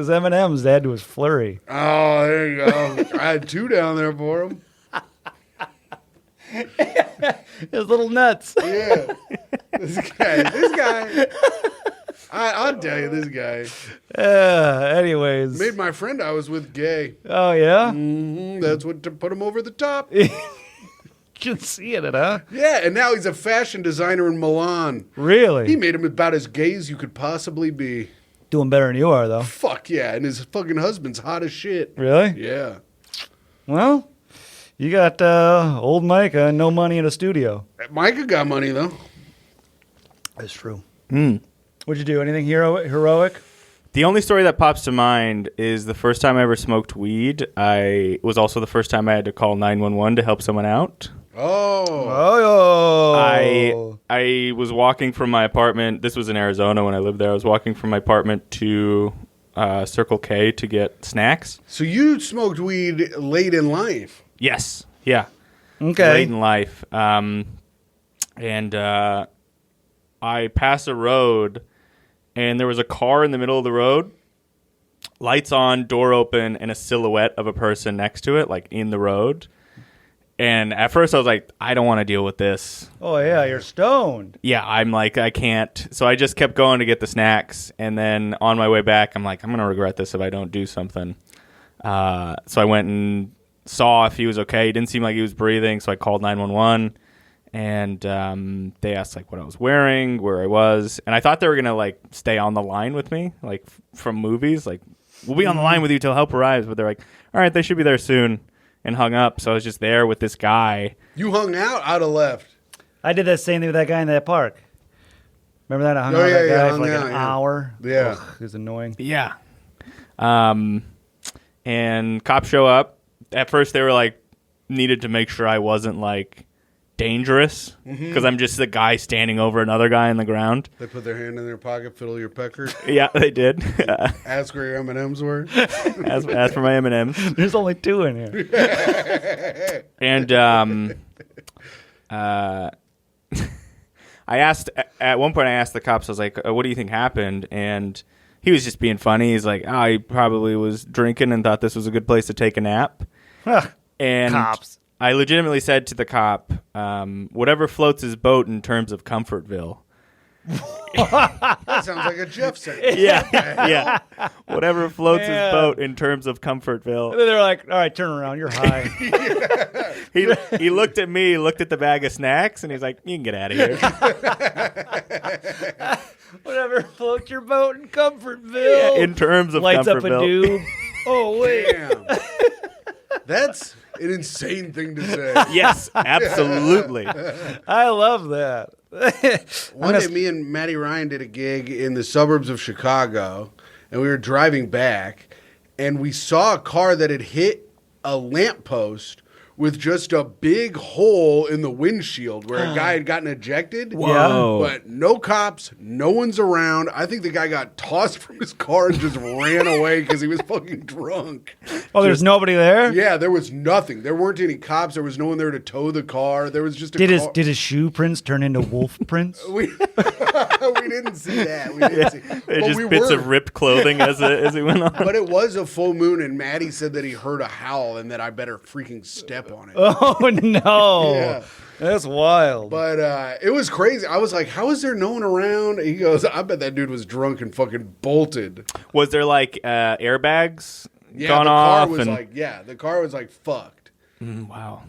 M&Ms to add to his flurry. Oh, there you go. I had two down there for him. His little nuts. Yeah. This guy. I'll tell you, this guy Anyways. made my friend I was with gay. Oh, yeah? That's what to put him over the top. You can see it, huh? Yeah, and now he's a fashion designer in Milan. Really? He made him about as gay as you could possibly be. Doing better than you are, though. Fuck yeah, and his fucking husband's hot as shit. Really? Yeah. Well, you got old Micah and no money in a studio. Micah got money, though. That's true. What'd you do? Anything heroic? The only story that pops to mind is the first time I ever smoked weed. It was also the first time I had to call 911 to help someone out. Oh. I was walking from my apartment. This was in Arizona when I lived there. I was walking from my apartment to Circle K to get snacks. So you smoked weed late in life. Yes. Yeah. Okay. Late in life. And I passed a road, and there was a car in the middle of the road, lights on, door open, and a silhouette of a person next to it, like in the road. And at first I was like, I don't want to deal with this. Oh, yeah, you're stoned. Yeah, I'm like, I can't. So I just kept going to get the snacks. And then on my way back, I'm like, I'm going to regret this if I don't do something. So I went and saw if he was okay. He didn't seem like he was breathing. So I called 911. And they asked like what I was wearing, where I was. And I thought they were going to like stay on the line with me, like from movies. Like, we'll be on the line with you till help arrives. But they're like, all right, they should be there soon. And hung up. So I was just there with this guy. You hung out, I'd have left. I did that same thing with that guy in that park. Remember that? I hung Oh, out with yeah, that yeah, guy hung for like out, an yeah. hour. Yeah. Ugh, it was annoying. Yeah. And cops show up. At first, they were like, needed to make sure I wasn't like dangerous because I'm just the guy standing over another guy on the ground. They put their hand in their pocket, fiddle your pecker, Yeah, they did. ask where your M&Ms were. as for my M&Ms. There's only two in here. And I asked, at one point I asked the cops, I was like, what do you think happened? And he was just being funny. He's like, he probably was drinking and thought this was a good place to take a nap. And Cops. I legitimately said to the cop, whatever floats his boat in terms of Comfortville. That sounds like a Jeff sentence. Yeah. Whatever floats Yeah. his boat in terms of And Comfortville. then they're like, all right, turn around. You're high. He looked at me, looked at the bag of snacks, and he's like, you can get out of here. Whatever floats your boat in Comfortville. In terms of Lights up a Comfortville. dude. Oh, wait. Damn. That's an insane thing to say. Yes, absolutely. I love that. One day, me and Matty Ryan did a gig in the suburbs of Chicago, and we were driving back, and we saw a car that had hit a lamppost with just a big hole in the windshield where a guy had gotten ejected. Whoa. But no cops, no one's around. I think the guy got tossed from his car and just ran away because he was fucking drunk. Oh, there's nobody there? Yeah, there was nothing. There weren't any cops. There was no one there to tow the car. There was just a car. Did his shoe prints turn into wolf prints? We didn't see that. We didn't see. They're But just we bits were. of ripped clothing as it went on. But it was a full moon, and Maddie said that he heard a howl and that I better freaking step on it. Oh, no. Yeah. That's wild. But it was crazy. I was like, how is there no one around? He goes, I bet that dude was drunk and fucking bolted. Was there like airbags Yeah, gone the car off? was and... like, the car was like fucked. Wow.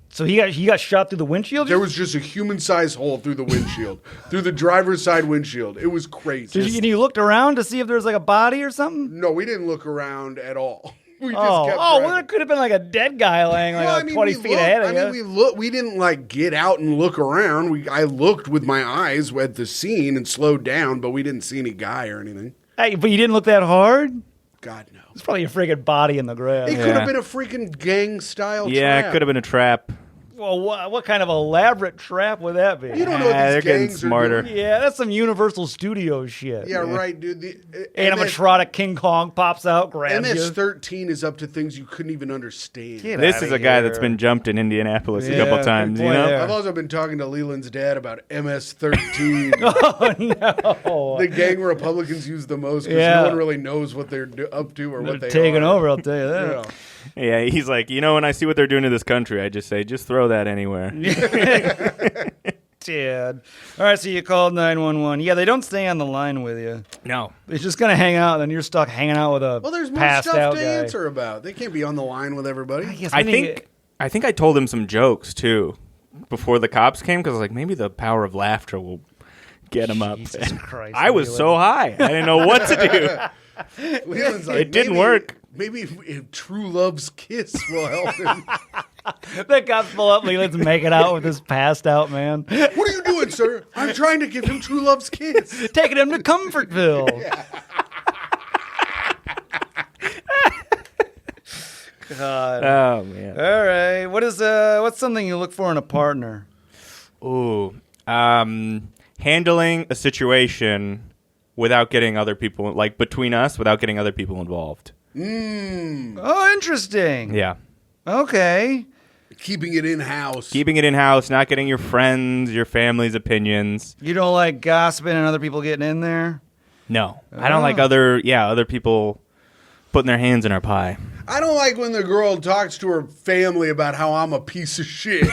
So he got shot through the windshield? There was just a human-sized hole through the windshield, through the driver's side windshield. It was crazy. You looked around to see if there was like a body or something? No, we didn't look around at all. We just Oh, kept well, driving. there could have been like a dead guy laying like 20 feet ahead of you. We didn't like get out and look around. I looked with my eyes at the scene and slowed down, but we didn't see any guy or anything. Hey, but you didn't look that hard? God, no. It's probably a freaking body in the grass. It could have been a freaking gang-style Yeah, trap. it could have been a trap. Well, what kind of elaborate trap would that be? You don't know what They're these getting gangs smarter. are doing. Yeah, that's some Universal Studios shit. Yeah, right, dude. The Animatronic King Kong pops out, grabs you. MS-13 is up to things you couldn't even understand. Get This outta is a guy that's here. been jumped in Indianapolis a Yeah, couple good times, you point know? there. I've also been talking to Leland's dad about MS-13. Oh, no. The gang Republicans use the most because Yeah. no one really knows what they're up to or They're what they taking are. over, I'll tell you that. Yeah. Yeah, he's like, when I see what they're doing to this country, I just say, just throw that anywhere. Dad. All right, so you called 911. Yeah, they don't stay on the line with you. No. It's just going to hang out, and then you're stuck hanging out with a Well, there's more passed stuff out to guy. answer about. They can't be on the line with everybody. Yes, I we need to think I told him some jokes, too, before the cops came, because I was like, maybe the power of laughter will get him up. Jesus Christ, I was so high. I didn't know what to do. Leland's like, It didn't maybe- work. Maybe if True Love's kiss will help him. The cops pull up, Leland's making out with this passed out man. What are you doing, sir? I'm trying to give him True Love's kiss. Taking him to Comfortville. God. Oh, man. All right. What's something you look for in a partner? Ooh. Handling a situation without getting other people, like between us, without getting other people involved. Oh, interesting. Yeah. Okay. Keeping it in-house. Keeping it in-house, not getting your friends, your family's opinions. You don't like gossiping and other people getting in there? No. I don't like Oh. other people putting their hands in our pie. I don't like when the girl talks to her family about how I'm a piece of shit.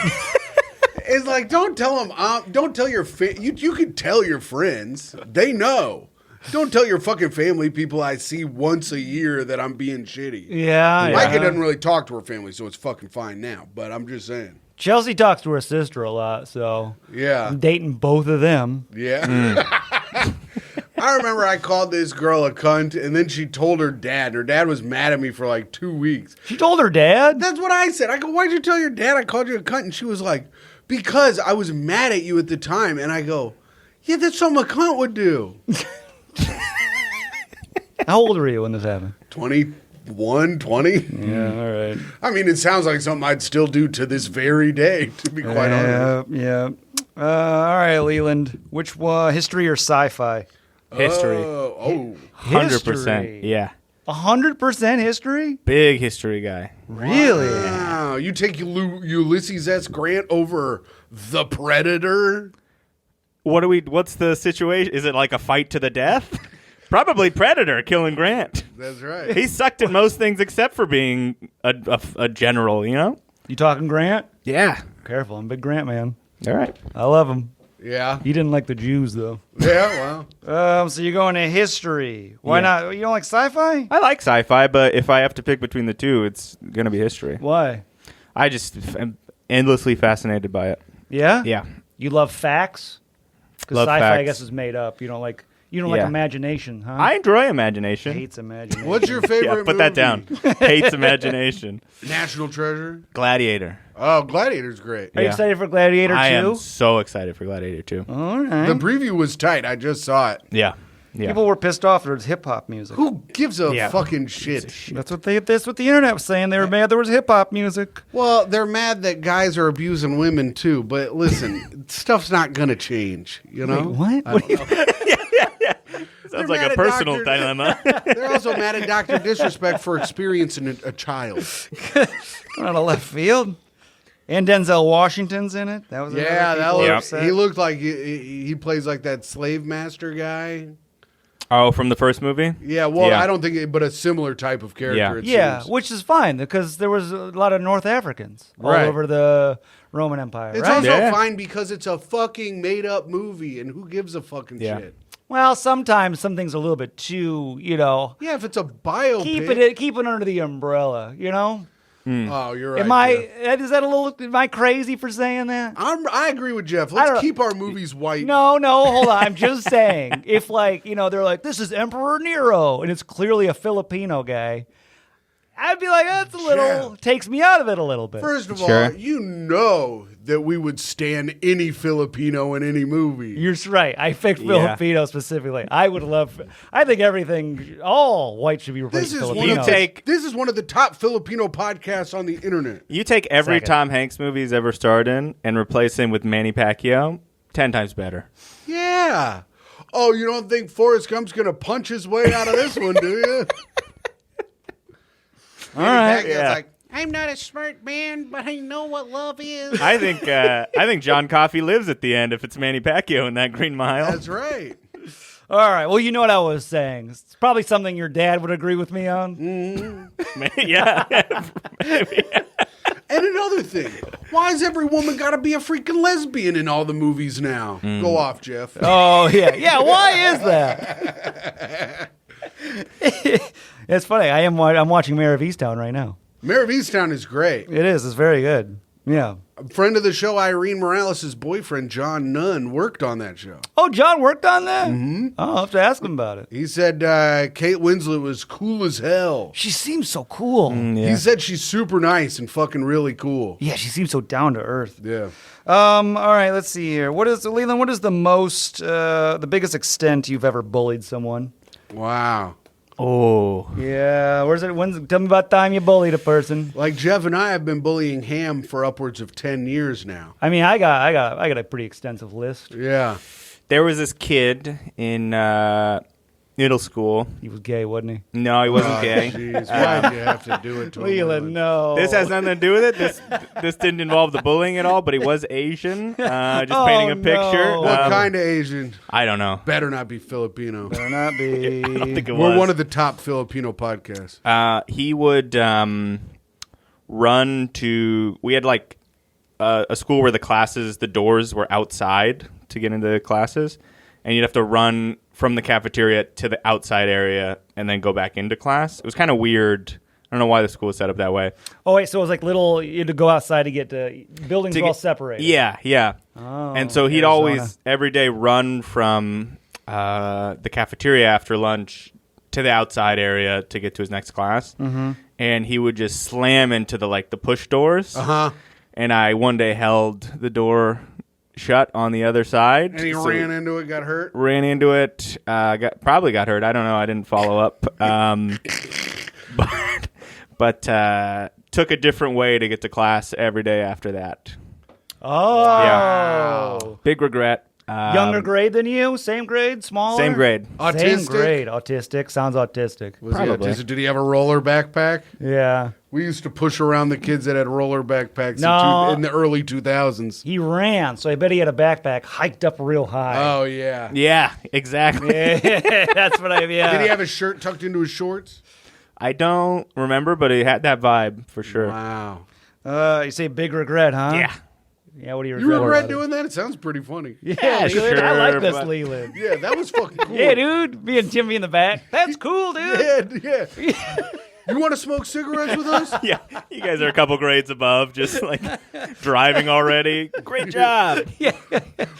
It's like, don't tell them. Don't tell your you can tell your friends. They know. Don't tell your fucking family people I see once a year that I'm being shitty. Yeah. Micah doesn't really talk to her family, so it's fucking fine now. But I'm just saying. Chelsea talks to her sister a lot, so Yeah. I'm dating both of them. Yeah. I remember I called this girl a cunt, and then she told her dad, and her dad was mad at me for like 2 weeks. She told her dad. That's what I said. I go, why'd you tell your dad I called you a cunt? And she was like, because I was mad at you at the time. And I go, yeah, that's something a cunt would do. How old were you when this happened? 21, 20? Yeah, all right. I mean, it sounds like something I'd still do to this very day, to be quite honest. Yeah. All right, Leland. Which one, history or sci-fi? History. Oh. 100%. Yeah. 100% history? Big history guy. Really? Wow. You take Ulysses S. Grant over The Predator? What's the situation? Is it like a fight to the death? Probably Predator killing Grant. That's right. He sucked at most things except for being a general, you know? You talking Grant? Yeah. Careful, I'm a big Grant man. All right. I love him. Yeah. He didn't like the Jews, though. Yeah, well. So you're going to history. Why Yeah. not? You don't like sci-fi? I like sci-fi, but if I have to pick between the two, it's going to be history. Why? I just am endlessly fascinated by it. Yeah? Yeah. You love facts? Because Love sci-fi, I facts. guess, is made up. You You don't like Yeah. imagination, huh? I enjoy imagination. Hates imagination. What's your favorite Yeah, put that down. movie? Hates imagination. National Treasure? Gladiator. Oh, Gladiator's great. Are you Yeah. excited for Gladiator 2? I am so excited for Gladiator 2. All right. The preview was tight. I just saw it. Yeah. Yeah. People were pissed off there was hip hop music. Who gives a Yeah. fucking shit? That's what the internet was saying. They were mad there was hip hop music. Well, they're mad that guys are abusing women too. But listen, stuff's not gonna change. You know What? I What don't do you- know. Sounds They're like mad a at personal Dr. dilemma. They're also mad at Dr. Disrespect for experiencing a child. Out of left field? And Denzel Washington's in it. That was Yeah, another that people was. were upset. He looked like he plays like that slave master guy. Oh, from the first movie? Yeah, well, Yeah. I don't think, but a similar type of character. Yeah. It Yeah, seems. which is fine because there was a lot of North Africans all Right. over the Roman Empire, It's right? also Yeah. fine because it's a fucking made up movie, and who gives a fucking Yeah. shit? Well, sometimes something's a little bit too, Yeah, if it's a biopic. keep it under the umbrella, you know? Oh, you're right. Am I Jeff. is that a little am I crazy for saying that? I agree with Jeff. I Let's don't- keep our movies white. No, hold on. I'm just saying if they're like this is Emperor Nero and it's clearly a Filipino guy, I'd be like that's a little Jeff. takes me out of it a little bit. First of Sure. all, you know that we would stand any Filipino in any movie. You're right. I picked Yeah. Filipino specifically. I think all white should be replaced This with is, one Filipinos. of this is one of the top Filipino podcasts on the internet. You take every Second. Tom Hanks movie he's ever starred in and replace him with Manny Pacquiao, 10 times better. Yeah. Oh, you don't think Forrest Gump's going to punch his way out of this one, do you? All right. Pacquiao's Yeah. like, I'm not a smart man, but I know what love is. I think John Coffey lives at the end if it's Manny Pacquiao in that Green Mile. That's right. All right. Well, you know what I was saying. It's probably something your dad would agree with me on. Yeah. And another thing, why has every woman got to be a freaking lesbian in all the movies now? Go off, Jeff. Oh yeah, yeah. Why is that? It's funny. I'm watching Mayor of Easttown right now. Mayor of Easttown is great. It is. It's very good. Yeah. A friend of the show, Irene Morales' boyfriend, John Nunn, worked on that show. Oh, John worked on that. Mm-hmm. Oh, I'll have to ask him about it. He said Kate Winslet was cool as hell. She seems so cool. Yeah. He said she's super nice and fucking really cool. Yeah, she seems so down to earth. Yeah. All right, let's see here. Leland? What is the biggest extent you've ever bullied someone? Wow. Oh. Yeah, tell me about the time you bullied a person. Like Jeff and I have been bullying Ham for upwards of 10 years now. I mean, I got a pretty extensive list. Yeah. There was this kid in middle school. He was gay, wasn't he? No, he wasn't gay. Jeez, why'd you have to do it to him? Leland, no. This has nothing to do with it. This didn't involve the bullying at all, but he was Asian. Just painting a picture. no. What kind of Asian? I don't know. Better not be Filipino. Better not be. I don't think it We're was. one of the top Filipino podcasts. He would run to. We had like a school where the doors were outside to get into the classes, and you'd have to run from the cafeteria to the outside area and then go back into class. It was kind of weird. I don't know why the school was set up that way. Oh wait, so it was like you had to go outside to get to buildings were all separated. Yeah, yeah. Oh, and so he'd Arizona. always every day run from the cafeteria after lunch to the outside area to get to his next class. Mm-hmm. And he would just slam into the push doors. Uh-huh. And I one day held the door shut on the other side. And he So ran into it, got hurt. ran into it. Probably got hurt. I don't know. I didn't follow up. But took a different way to get to class every day after that. Oh. Yeah. Big regret. Younger grade than you? Same grade? Smaller? Same grade. Autistic? Same grade. Autistic. Sounds autistic. Was Probably. he autistic? Did he have a roller backpack? Yeah. We used to push around the kids that had roller backpacks No. in the early 2000s. He ran, so I bet he had a backpack hiked up real high. Oh, yeah. Yeah, exactly. That's what Did he have his shirt tucked into his shorts? I don't remember, but it had that vibe for sure. Wow. You say big regret, huh? Yeah. Yeah, what do you You regret? regret about it? doing that? It sounds pretty funny. Yeah, Yeah, Leland, I sure, like this, but- Leland. Yeah, that was fucking cool. Yeah, dude. Me and Jimmy in the back. That's cool, dude. Yeah, yeah. You want to smoke cigarettes with us? Yeah, you guys are a couple grades above, just like driving already. Great job.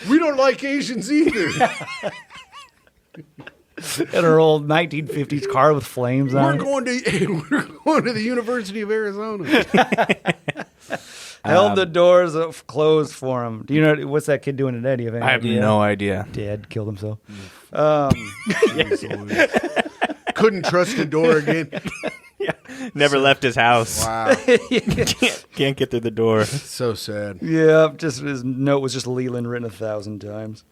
We don't like Asians either. In her old 1950s car with flames We're on it. going to the University of Arizona. Held the doors closed for him. Do you know what's that kid doing today? Do you have any I have idea? no idea. Dead, killed himself. Couldn't trust the door again. Never left his house. Wow. Can't get through the door. So sad. Yeah, just his note was just Leland written 1,000 times.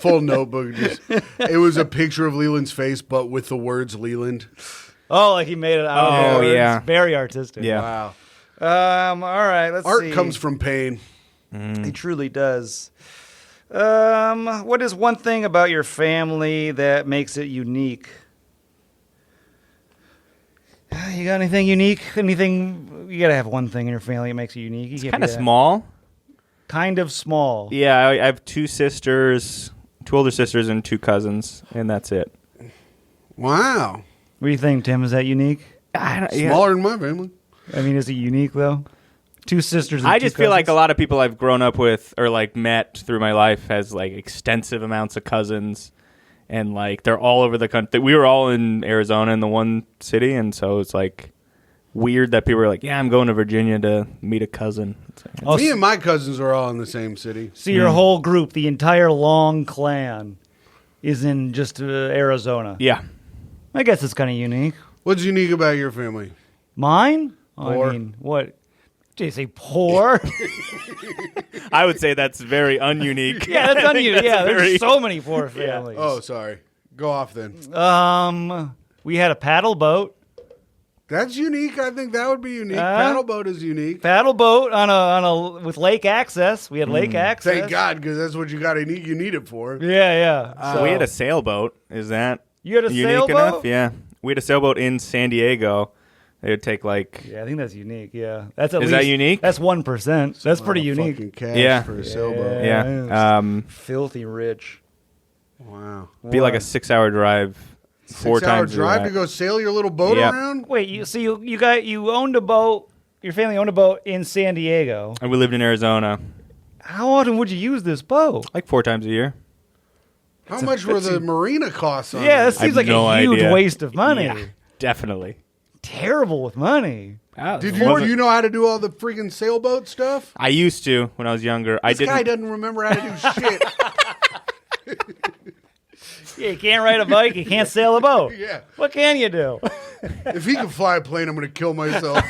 Full notebook. It was a picture of Leland's face, but with the words Leland. Oh, like he made it out. Oh, of words. yeah. Very artistic. Yeah. Wow. All right, let's Art see. comes from pain. He truly does. What is one thing about your family that makes it unique? You got anything unique? Anything? You gotta have one thing in your family that makes you unique. You It's kind of small. Kind of small. Yeah, I have 2 sisters, 2 older sisters, and 2 cousins, and that's it. Wow. What do you think, Tim? Is that unique? Smaller than my family. I mean, is it unique though? 2 sisters. And I 2 just feel like a cousins? lot of people I've grown up with or like met through my life has like extensive amounts of cousins, and like they're all over the country. We were all in Arizona in the one city, and so it's like weird that people are like, "Yeah, I'm going to Virginia to meet a cousin." It's like, Oh, Me and my cousins are all in the same city. so your whole group, the entire Long clan, is in just Arizona. yeah, I guess it's kind of unique. What's unique about your family? Mine? Oh, Poor. I mean, what? Did you say poor? I would say that's very ununique. Yeah, that's I think unusual. Yeah, very- there's so many poor families. Oh, sorry. Go off then. We had a paddle boat. That's unique. I think that would be unique. Uh, Paddle boat is unique. Paddle boat on a with lake access. We had lake access. Thank God, because that's what you need it for. Yeah, yeah. We had a sailboat. Is that You had a unique sailboat? enough? Yeah, we had a sailboat in San Diego. It would take like Yeah, I think that's unique. Yeah, that's at Is least, that unique? That's 1%. That's pretty unique. Fucking cash Yeah. for a sailboat. yeah, Filthy rich. Wow. be like a 6-hour drive, 4 6-hour times. drive to go sail your little boat Yep. around? Wait, you owned a boat. Your family owned a boat in San Diego. And we lived in Arizona How often would you use this boat? like 4 times a year. How much were the marina costs on Yeah, it? this seems have like no a huge idea. waste of money. Yeah, definitely. Terrible with money. Did you know how to do all the freaking sailboat stuff? I used to when I was younger. I This guy didn't. doesn't remember how to do shit. Yeah, you can't ride a bike. You can't sail a boat. Yeah. What can you do? If he can fly a plane, I'm going to kill myself.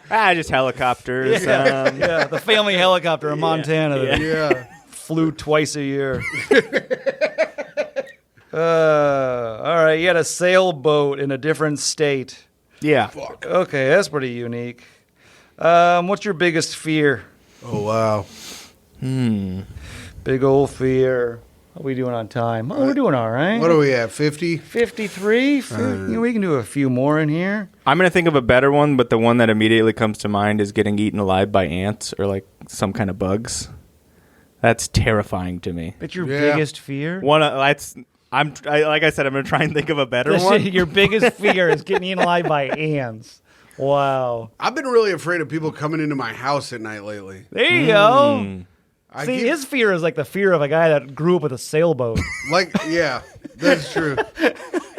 Just helicopters. Yeah, the family helicopter in Montana that Yeah. flew twice a year. All right, you had a sailboat in a different state. Yeah. Fuck. Okay, that's pretty unique. What's your biggest fear? Oh, wow. Big old fear. How are we doing on time? Oh, we're doing all right. What are we at, 50? 53? We can do a few more in here. I'm gonna think of a better one, but the one that immediately comes to mind is getting eaten alive by ants or like some kind of bugs. That's terrifying to me. That's your Yeah. biggest fear? Like I said, I'm gonna try and think of a better one. Your biggest fear is getting eaten alive by ants. Wow. I've been really afraid of people coming into my house at night lately. There you go. I See, keep- his fear is like the fear of a guy that grew up with a sailboat. Like, yeah, that's true.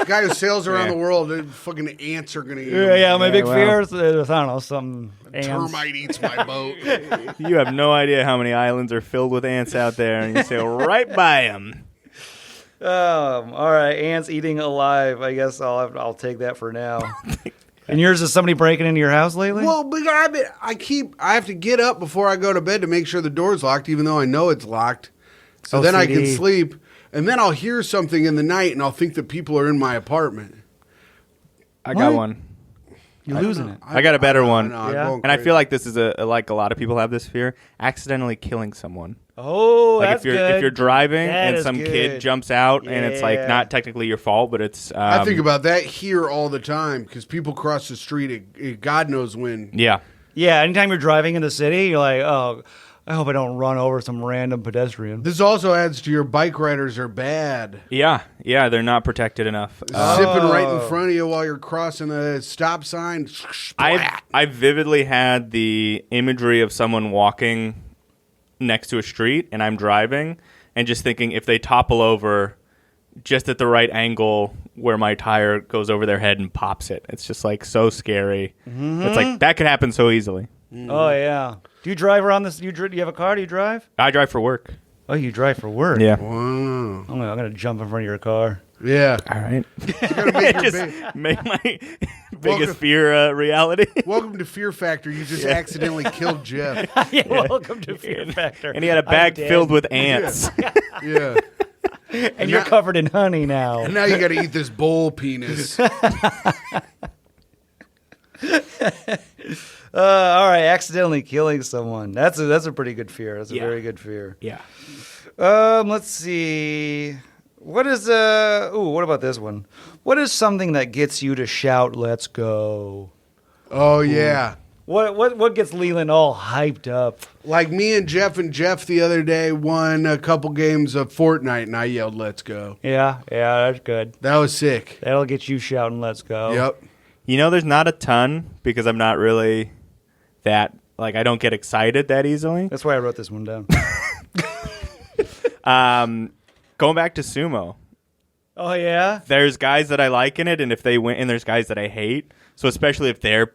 Guy who sails around the world, fucking ants are going to eat him. Yeah, my big well. fear is, I don't know, some ants. Termite eats my boat. You have no idea how many islands are filled with ants out there, and you sail right by them. Oh, All right, ants eating alive. I guess I'll take that for now. And yours is somebody breaking into your house lately? Well, but I have to get up before I go to bed to make sure the door's locked, even though I know it's locked. So then I can OCD. sleep, and then I'll hear something in the night, and I'll think that people are in my apartment. I got What? one. You're losing it. I got a better one. I'm Yeah. going And I crazy. feel like this is like a lot of people have this fear: accidentally killing someone. Oh, Like that's if you're good. if you're driving That and is some good. kid jumps out and it's like Yeah. not technically your fault, but it's I think about that here all the time because people cross the street at God knows when. yeah. Yeah, anytime you're driving in the city, you're like, oh, I hope I don't run over some random pedestrian. This also adds to your bike riders are bad. Yeah, they're not protected enough. Zipping right in front of you while you're crossing the stop sign. I vividly had the imagery of someone walking next to a street, and I'm driving, and just thinking if they topple over just at the right angle where my tire goes over their head and pops it. It's just like so scary. It's like that could happen so easily. Oh, yeah. Do you drive around this? Do you have a car? Do you drive? I drive for work. Oh, you drive for work? Yeah. Wow. I'm going to jump in front of your car. Yeah. All right. You gotta make your Just make my biggest fear reality. Welcome to Fear Factor. You just accidentally killed Jeff. Yeah, welcome to Fear Factor. And he had a bag filled with ants. Yeah. And you're covered in honey now. And now you got to eat this bowl penis. All right, accidentally killing someone. That's a pretty good fear. That's a very good fear. Yeah. Let's see. What about this one? What is something that gets you to shout, "Let's go"? Oh, yeah. What gets Leland all hyped up? Like me and Jeff the other day won a couple games of Fortnite, and I yelled, "Let's go." Yeah, that's good. That was sick. That'll get you shouting, "Let's go." Yep. You know, there's not a ton because I'm not really that, like, I don't get excited that easily. That's why I wrote this one down. Going back to sumo. Oh, yeah? There's guys that I like in it, and if they win, and there's guys that I hate. So especially if they're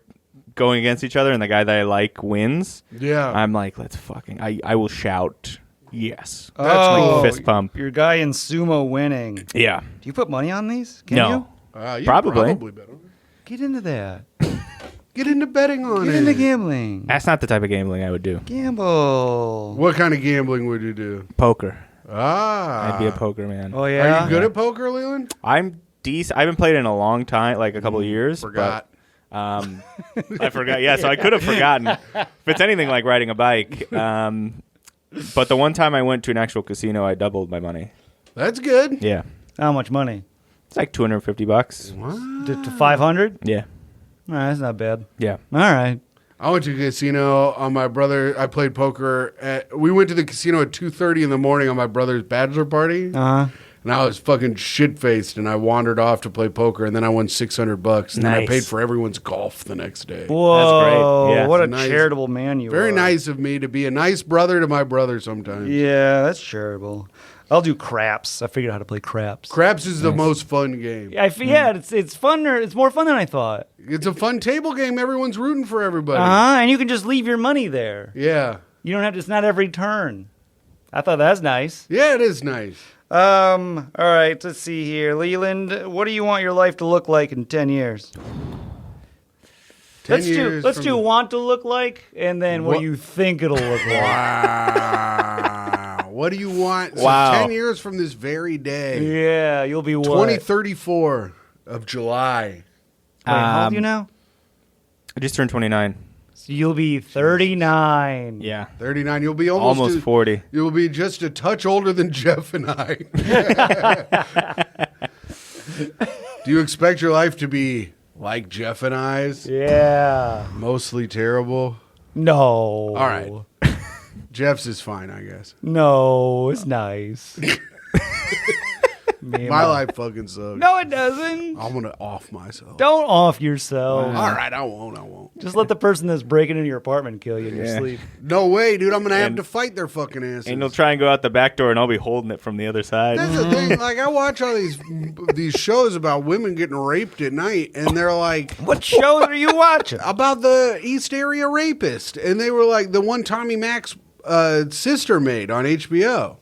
going against each other and the guy that I like wins, Yeah. I'm like, let's fucking, I will shout, yes. Oh, Like fist pump. Your guy in sumo winning. Yeah. Do you put money on these? Can No. you? You Probably. bet on it. Get into that. Get into betting on Get it. into gambling. That's not the type of gambling I would do. Gamble. What kind of gambling would you do? Poker. Ah. I'd be a poker man. Oh, yeah? Are you good at poker, Leland? I'm decent. I haven't played in a long time, like a couple of years. Forgot. But, I forgot. Yeah, so I could have forgotten. If it's anything like riding a bike. But the one time I went to an actual casino, I doubled my money. That's good. Yeah. How much money? It's like $250. What? To 500? Yeah. All right, that's not bad. Yeah. All right. I went to a casino on my brother. I played poker. We went to the casino at 2:30 in the morning on my brother's bachelor party. Uh-huh. And I was fucking shit-faced, and I wandered off to play poker, and then I won $600, and then I Nice. paid for everyone's golf the next day. Whoa. great. Yeah. What a Nice. charitable man you are. Very nice of me to be a nice brother to my brother sometimes. Yeah, that's charitable. I'll do craps. I figured out how to play craps. Craps is the most fun game. Yeah, it's funner. It's more fun than I thought. It's a fun table game. Everyone's rooting for everybody. And you can just leave your money there. Yeah. You don't have to. It's not every turn. I thought that was nice. Yeah, it is nice. All right. Let's see here, Leland. What do you want your life to look like in 10 years? 10 years. Let's from- do want to look like, and then what do you think it'll look like? Wow. What do you want? So Wow. 10 years from this very day. Yeah, you'll be what? 2034 of July. Wait, how old are you now? I just turned 29. So you'll be 39. Yeah. 39. You'll be Almost 40. You'll be just a touch older than Jeff and I. Do you expect your life to be like Jeff and I's? Yeah. Mostly terrible? No. All right. Jeff's is fine, I guess. No, it's nice. My life fucking sucks. No, it doesn't. I'm going to off myself. Don't off yourself. All right, I won't. Just let the person that's breaking into your apartment kill you in your sleep. No way, dude. I'm going to have And- to fight their fucking asses. And he'll try and go out the back door, and I'll be holding it from the other side. That's the thing. Like, I watch all these shows about women getting raped at night, and they're like, What shows are you watching? about the East Area Rapist. And they were like, the one Tommy Mac's sister made on HBO.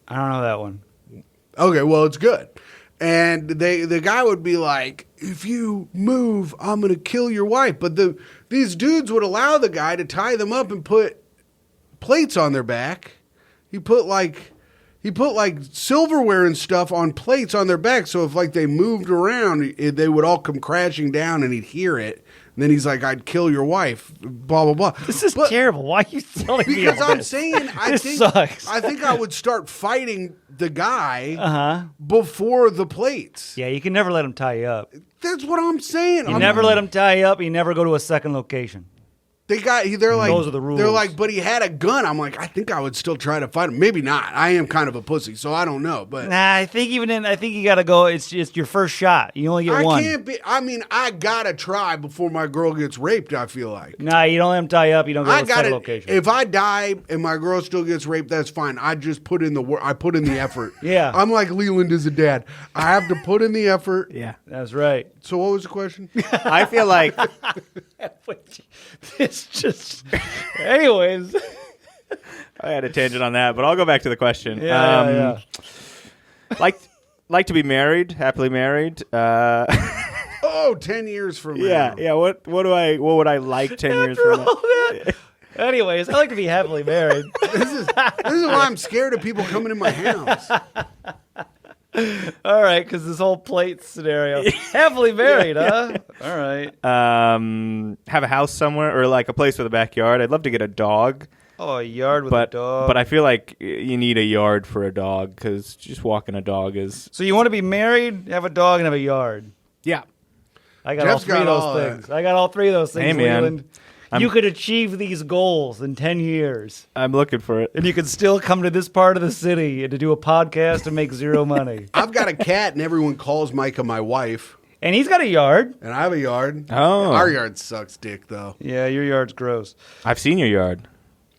I don't know that one. Okay, well, it's good. And the guy would be like, if you move, I'm going to kill your wife. But these dudes would allow the guy to tie them up and put plates on their back. He put like silverware and stuff on plates on their back. So if like they moved around, they would all come crashing down and he'd hear it. And then he's like, I'd kill your wife, blah, blah, blah. This is terrible. Why are you telling me Because all I'm this? saying, This sucks. I think I would start fighting the guy before the plates. Yeah, you can never let him tie you up. That's what I'm saying. You never let him tie you up. You never go to a second location. They're like, Those are the rules. They're like, but he had a gun. I'm like, I think I would still try to fight him. Maybe not. I am kind of a pussy, so I don't know. But Nah, I think you gotta go. It's your first shot. You only get I one. can't be. I mean, I gotta try before my girl gets raped. I feel like. Nah, you don't let him tie you up. You don't go I to got the it. location. If I die and my girl still gets raped, that's fine. I just put in the work. I put in the effort. Yeah. I'm like Leland is a dad. I have to put in the effort. Yeah. That's right. So what was the question? I feel like It's just. Anyways. I had a tangent on that, but I'll go back to the question. Yeah. Like to be married, happily married. Oh, 10 years from now. Yeah. What would I like 10 years After from all now? that. Anyways, I like to be happily married. This is why I'm scared of people coming in my house. All right, because this whole plate scenario. Happily married, huh? All right. Have a house somewhere or like a place with a backyard. I'd love to get a dog. Oh, a yard with a dog. But I feel like you need a yard for a dog because just walking a dog is. So you want to be married, have a dog, and have a yard. Yeah. I got Jeff's all three of got all those things. I got all three of those things, Hey, man. Leland. You could achieve these goals in 10 years. I'm looking for it. And you could still come to this part of the city and to do a podcast and make zero money. I've got a cat, and everyone calls Micah my wife. And he's got a yard. And I have a yard. Oh. Our yard sucks dick, though. Yeah, your yard's gross. I've seen your yard.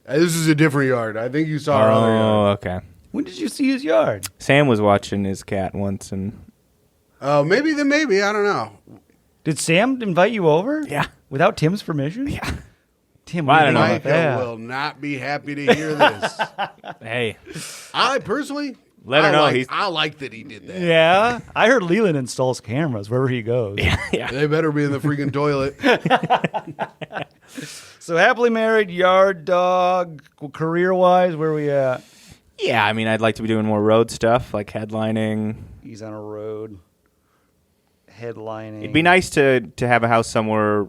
This is a different yard. I think you saw our other yard. Oh, okay. When did you see his yard? Sam was watching his cat once, and Oh, maybe. I don't know. Did Sam invite you over? Yeah. Without Tim's permission? yeah. Tim, Well, what I do you don't know. think Micah about that? will not be happy to hear this. Hey, I personally, Let her know he's- I like that he did that. Yeah. I heard Leland installs cameras wherever he goes. yeah. They better be in the freaking toilet. So happily married, yard, dog, career-wise, where are we at? Yeah, I mean, I'd like to be doing more road stuff, like headlining. He's on a road. Headlining. It'd be nice to have a house somewhere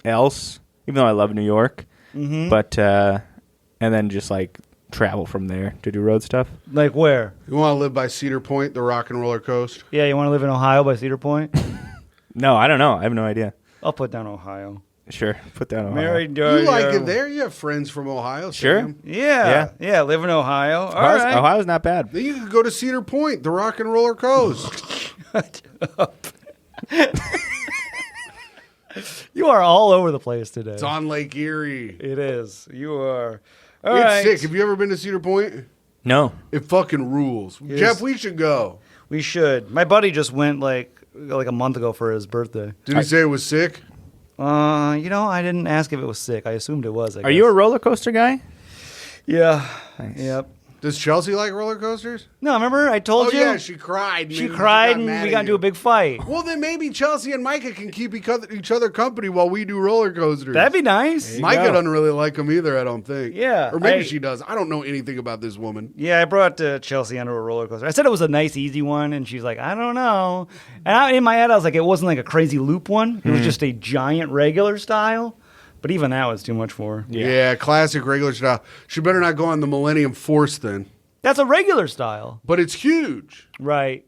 else, even though I love New York. Mm-hmm. But and then just like travel from there to do road stuff. Like where? You want to live by Cedar Point, the rock and roller coast? Yeah, you want to live in Ohio by Cedar Point? No, I don't know. I have no idea. I'll put down Ohio. Sure, put that on. Married, You yard. like it there? You have friends from Ohio. Sure. Sam. Yeah, live in Ohio. All right. Ohio's not bad. Then you could go to Cedar Point, the rock and roller coast. You are all over the place today. It's on Lake Erie. It is. You are. All It's right. sick. Have you ever been to Cedar Point? No. It fucking rules. Yes. Jeff, we should go. We should. My buddy just went like a month ago for his birthday. Did he say it was sick? I didn't ask if it was sick. I assumed it was. Are you a roller coaster guy? Yeah. Nice. Yep. Does Chelsea like roller coasters? No, remember I told Oh, you? yeah, she cried. She Maybe cried and mad we at got into you. a big fight. Well, then maybe Chelsea and Micah can keep each other company while we do roller coasters. That'd be nice. Micah go. doesn't really like them either, I don't think. Yeah, Or maybe I- she does. I don't know anything about this woman. Yeah, I brought Chelsea onto a roller coaster. I said it was a nice, easy one, and she's like, I don't know. And in my head, I was like, it wasn't like a crazy loop one. It was just a giant regular style. But even that was too much for her. Yeah, classic regular style. She better not go on the Millennium Force then. That's a regular style. But it's huge. Right.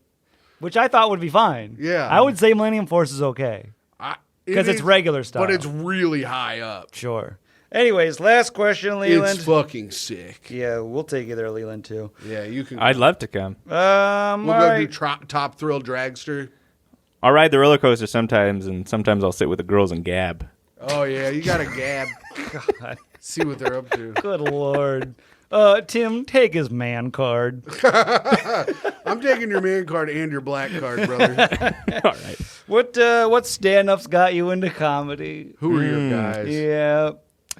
Which I thought would be fine. Yeah. I would say Millennium Force is okay. Because it's regular style. But it's really high up. Sure. Anyways, last question, Leland. It's fucking sick. Yeah, we'll take you there, Leland, too. Yeah, you can. I'd love to come. We'll All go right. do Top Thrill Dragster. I'll ride the roller coaster sometimes, and sometimes I'll sit with the girls and gab. Oh, yeah, you got to gab. God, See what they're up to. good Lord. Tim, take his man card. I'm taking your man card and your black card, brother. All right. What stand-ups got you into comedy? Who are your guys? Yeah.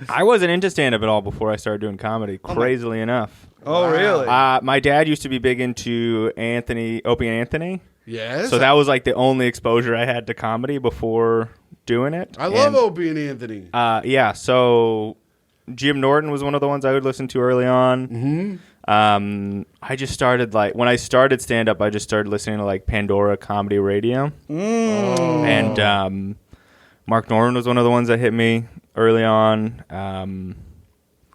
I wasn't into stand-up at all before I started doing comedy, crazily enough. Oh, Wow. really? My dad used to be big into Opie and Anthony. Yes. So that was like the only exposure I had to comedy before doing it. I love And, Opie and Anthony. Yeah, so Jim Norton was one of the ones I would listen to early on. Mm-hmm. I just started when I started stand-up, I just started listening to like Pandora Comedy Radio. Oh. And Mark Norman was one of the ones that hit me early on.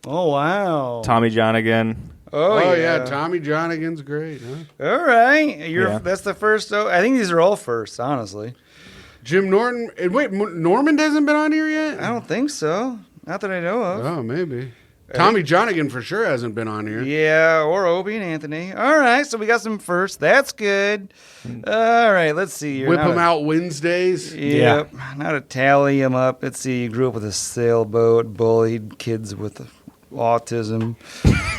Oh, wow. Tommy John again. Oh, yeah. Tommy Johnigan's great, huh? All right. Yeah. That's the first. I think these are all firsts, honestly. Jim Norton. Wait, Norman hasn't been on here yet? I don't think so. Not that I know of. Oh, maybe. Tommy Johnigan for sure hasn't been on here. Yeah, or Opie and Anthony. All right, so we got some first. That's good. All right, let's see. Whip them out Wednesdays. Yep. Now to tally them up. Let's see. You grew up with a sailboat, bullied kids with autism.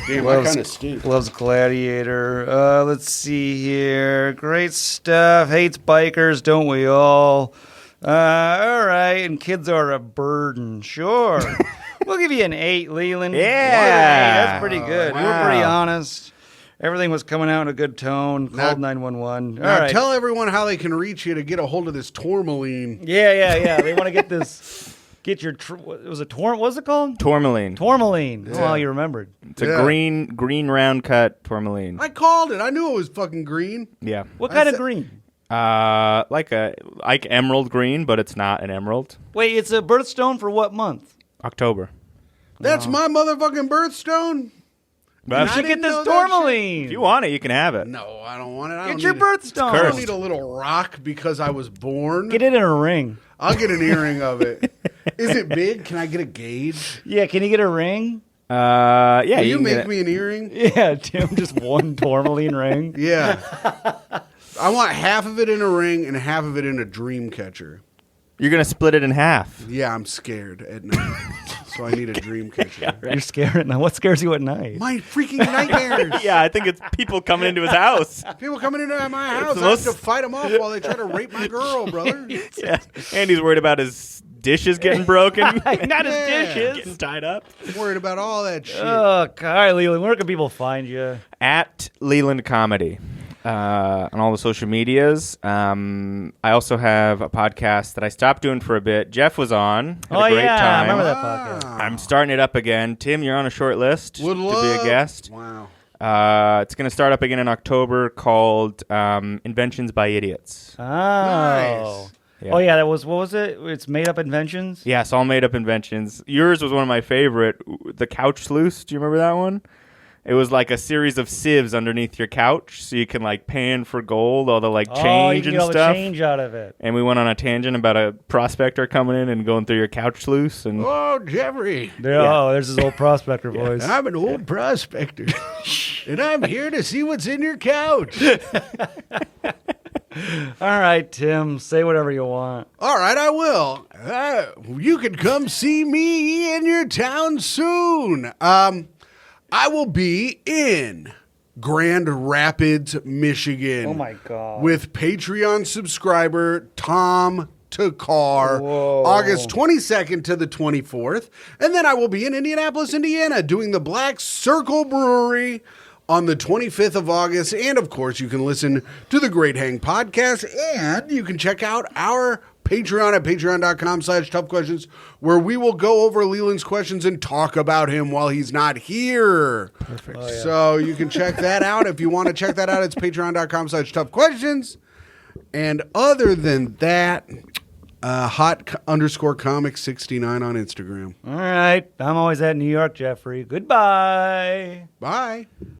Damn, I kind of stink. Loves Gladiator. Let's see here. Great stuff. Hates bikers, don't we all? All right, and kids are a burden. Sure. We'll give you an 8, Leland. Yeah. That's pretty good. Wow. You were pretty honest. Everything was coming out in a good tone. Called 911. All Now right. tell everyone how they can reach you to get a hold of this Tourmaline. Yeah. They want to get this. Get your. Was it What was it called? Tourmaline. Tourmaline. Yeah. Oh, you remembered. It's a green round cut tourmaline. I called it. I knew it was fucking green. Yeah. What kind of green? Like emerald green, but it's not an emerald. Wait, it's a birthstone for what month? October. That's my motherfucking birthstone. But You should get this tourmaline. if you want it, you can have it. No, I don't want it. I Get don't your need birthstone. I don't Cursed. need a little rock because I was born. Get it in a ring. I'll get an earring of it. Is it big? Can I get a gauge? Yeah, can you get a ring? Yeah. Will you can get make it. me an earring? Yeah, Tim, just one tourmaline ring. Yeah. I want half of it in a ring and half of it in a dream catcher. You're gonna split it in half. Yeah, I'm scared at night. So I need a dream catcher. You're scared now. What scares you at night? My freaking nightmares. Yeah, I think it's people coming into his house. People coming into my house, the I have most- to fight them off while they try to rape my girl, brother. Yeah. Andy's worried about his dishes getting broken. Not his Yeah. dishes. Getting tied up. I'm worried about all that shit. Oh, God, Leland, where can people find you? At Leland Comedy on all the social medias. I also have a podcast that I stopped doing for a bit. Jeff was on. Had a great I time. remember that podcast. I'm starting it up again. Tim, you're on a short list Would to be love. a guest. Wow. It's going to start up again in October called Inventions by Idiots. Oh. Nice. Yeah. Oh, yeah, what was it? It's Made Up Inventions? Yes, all made up inventions. Yours was one of my favorite. The couch sluice. Do you remember that one? It was like a series of sieves underneath your couch, so you can like pan for gold, all the like Oh, you change can and get all the stuff. change out of it. And we went on a tangent about a prospector coming in and going through your couch sluice. And Oh, Jeffrey. Oh, there's his old prospector voice. I'm an old prospector. And I'm here to see what's in your couch. All right, Tim, say whatever you want. All right, I will. You can come see me in your town soon. I will be in Grand Rapids, Michigan. Oh, my God. With Patreon subscriber Tom Takar, Whoa. August 22nd to the 24th. And then I will be in Indianapolis, Indiana, doing the Black Circle Brewery on the 25th of August. And, of course, you can listen to the Great Hang podcast. And you can check out our Patreon at patreon.com/toughquestions, where we will go over Leland's questions and talk about him while he's not here. Perfect. So you can check that out. If you want to check that out, it's patreon.com/toughquestions. And other than that, hot_comic69 on Instagram. All right, I'm always at New York, Jeffrey. Goodbye. Bye.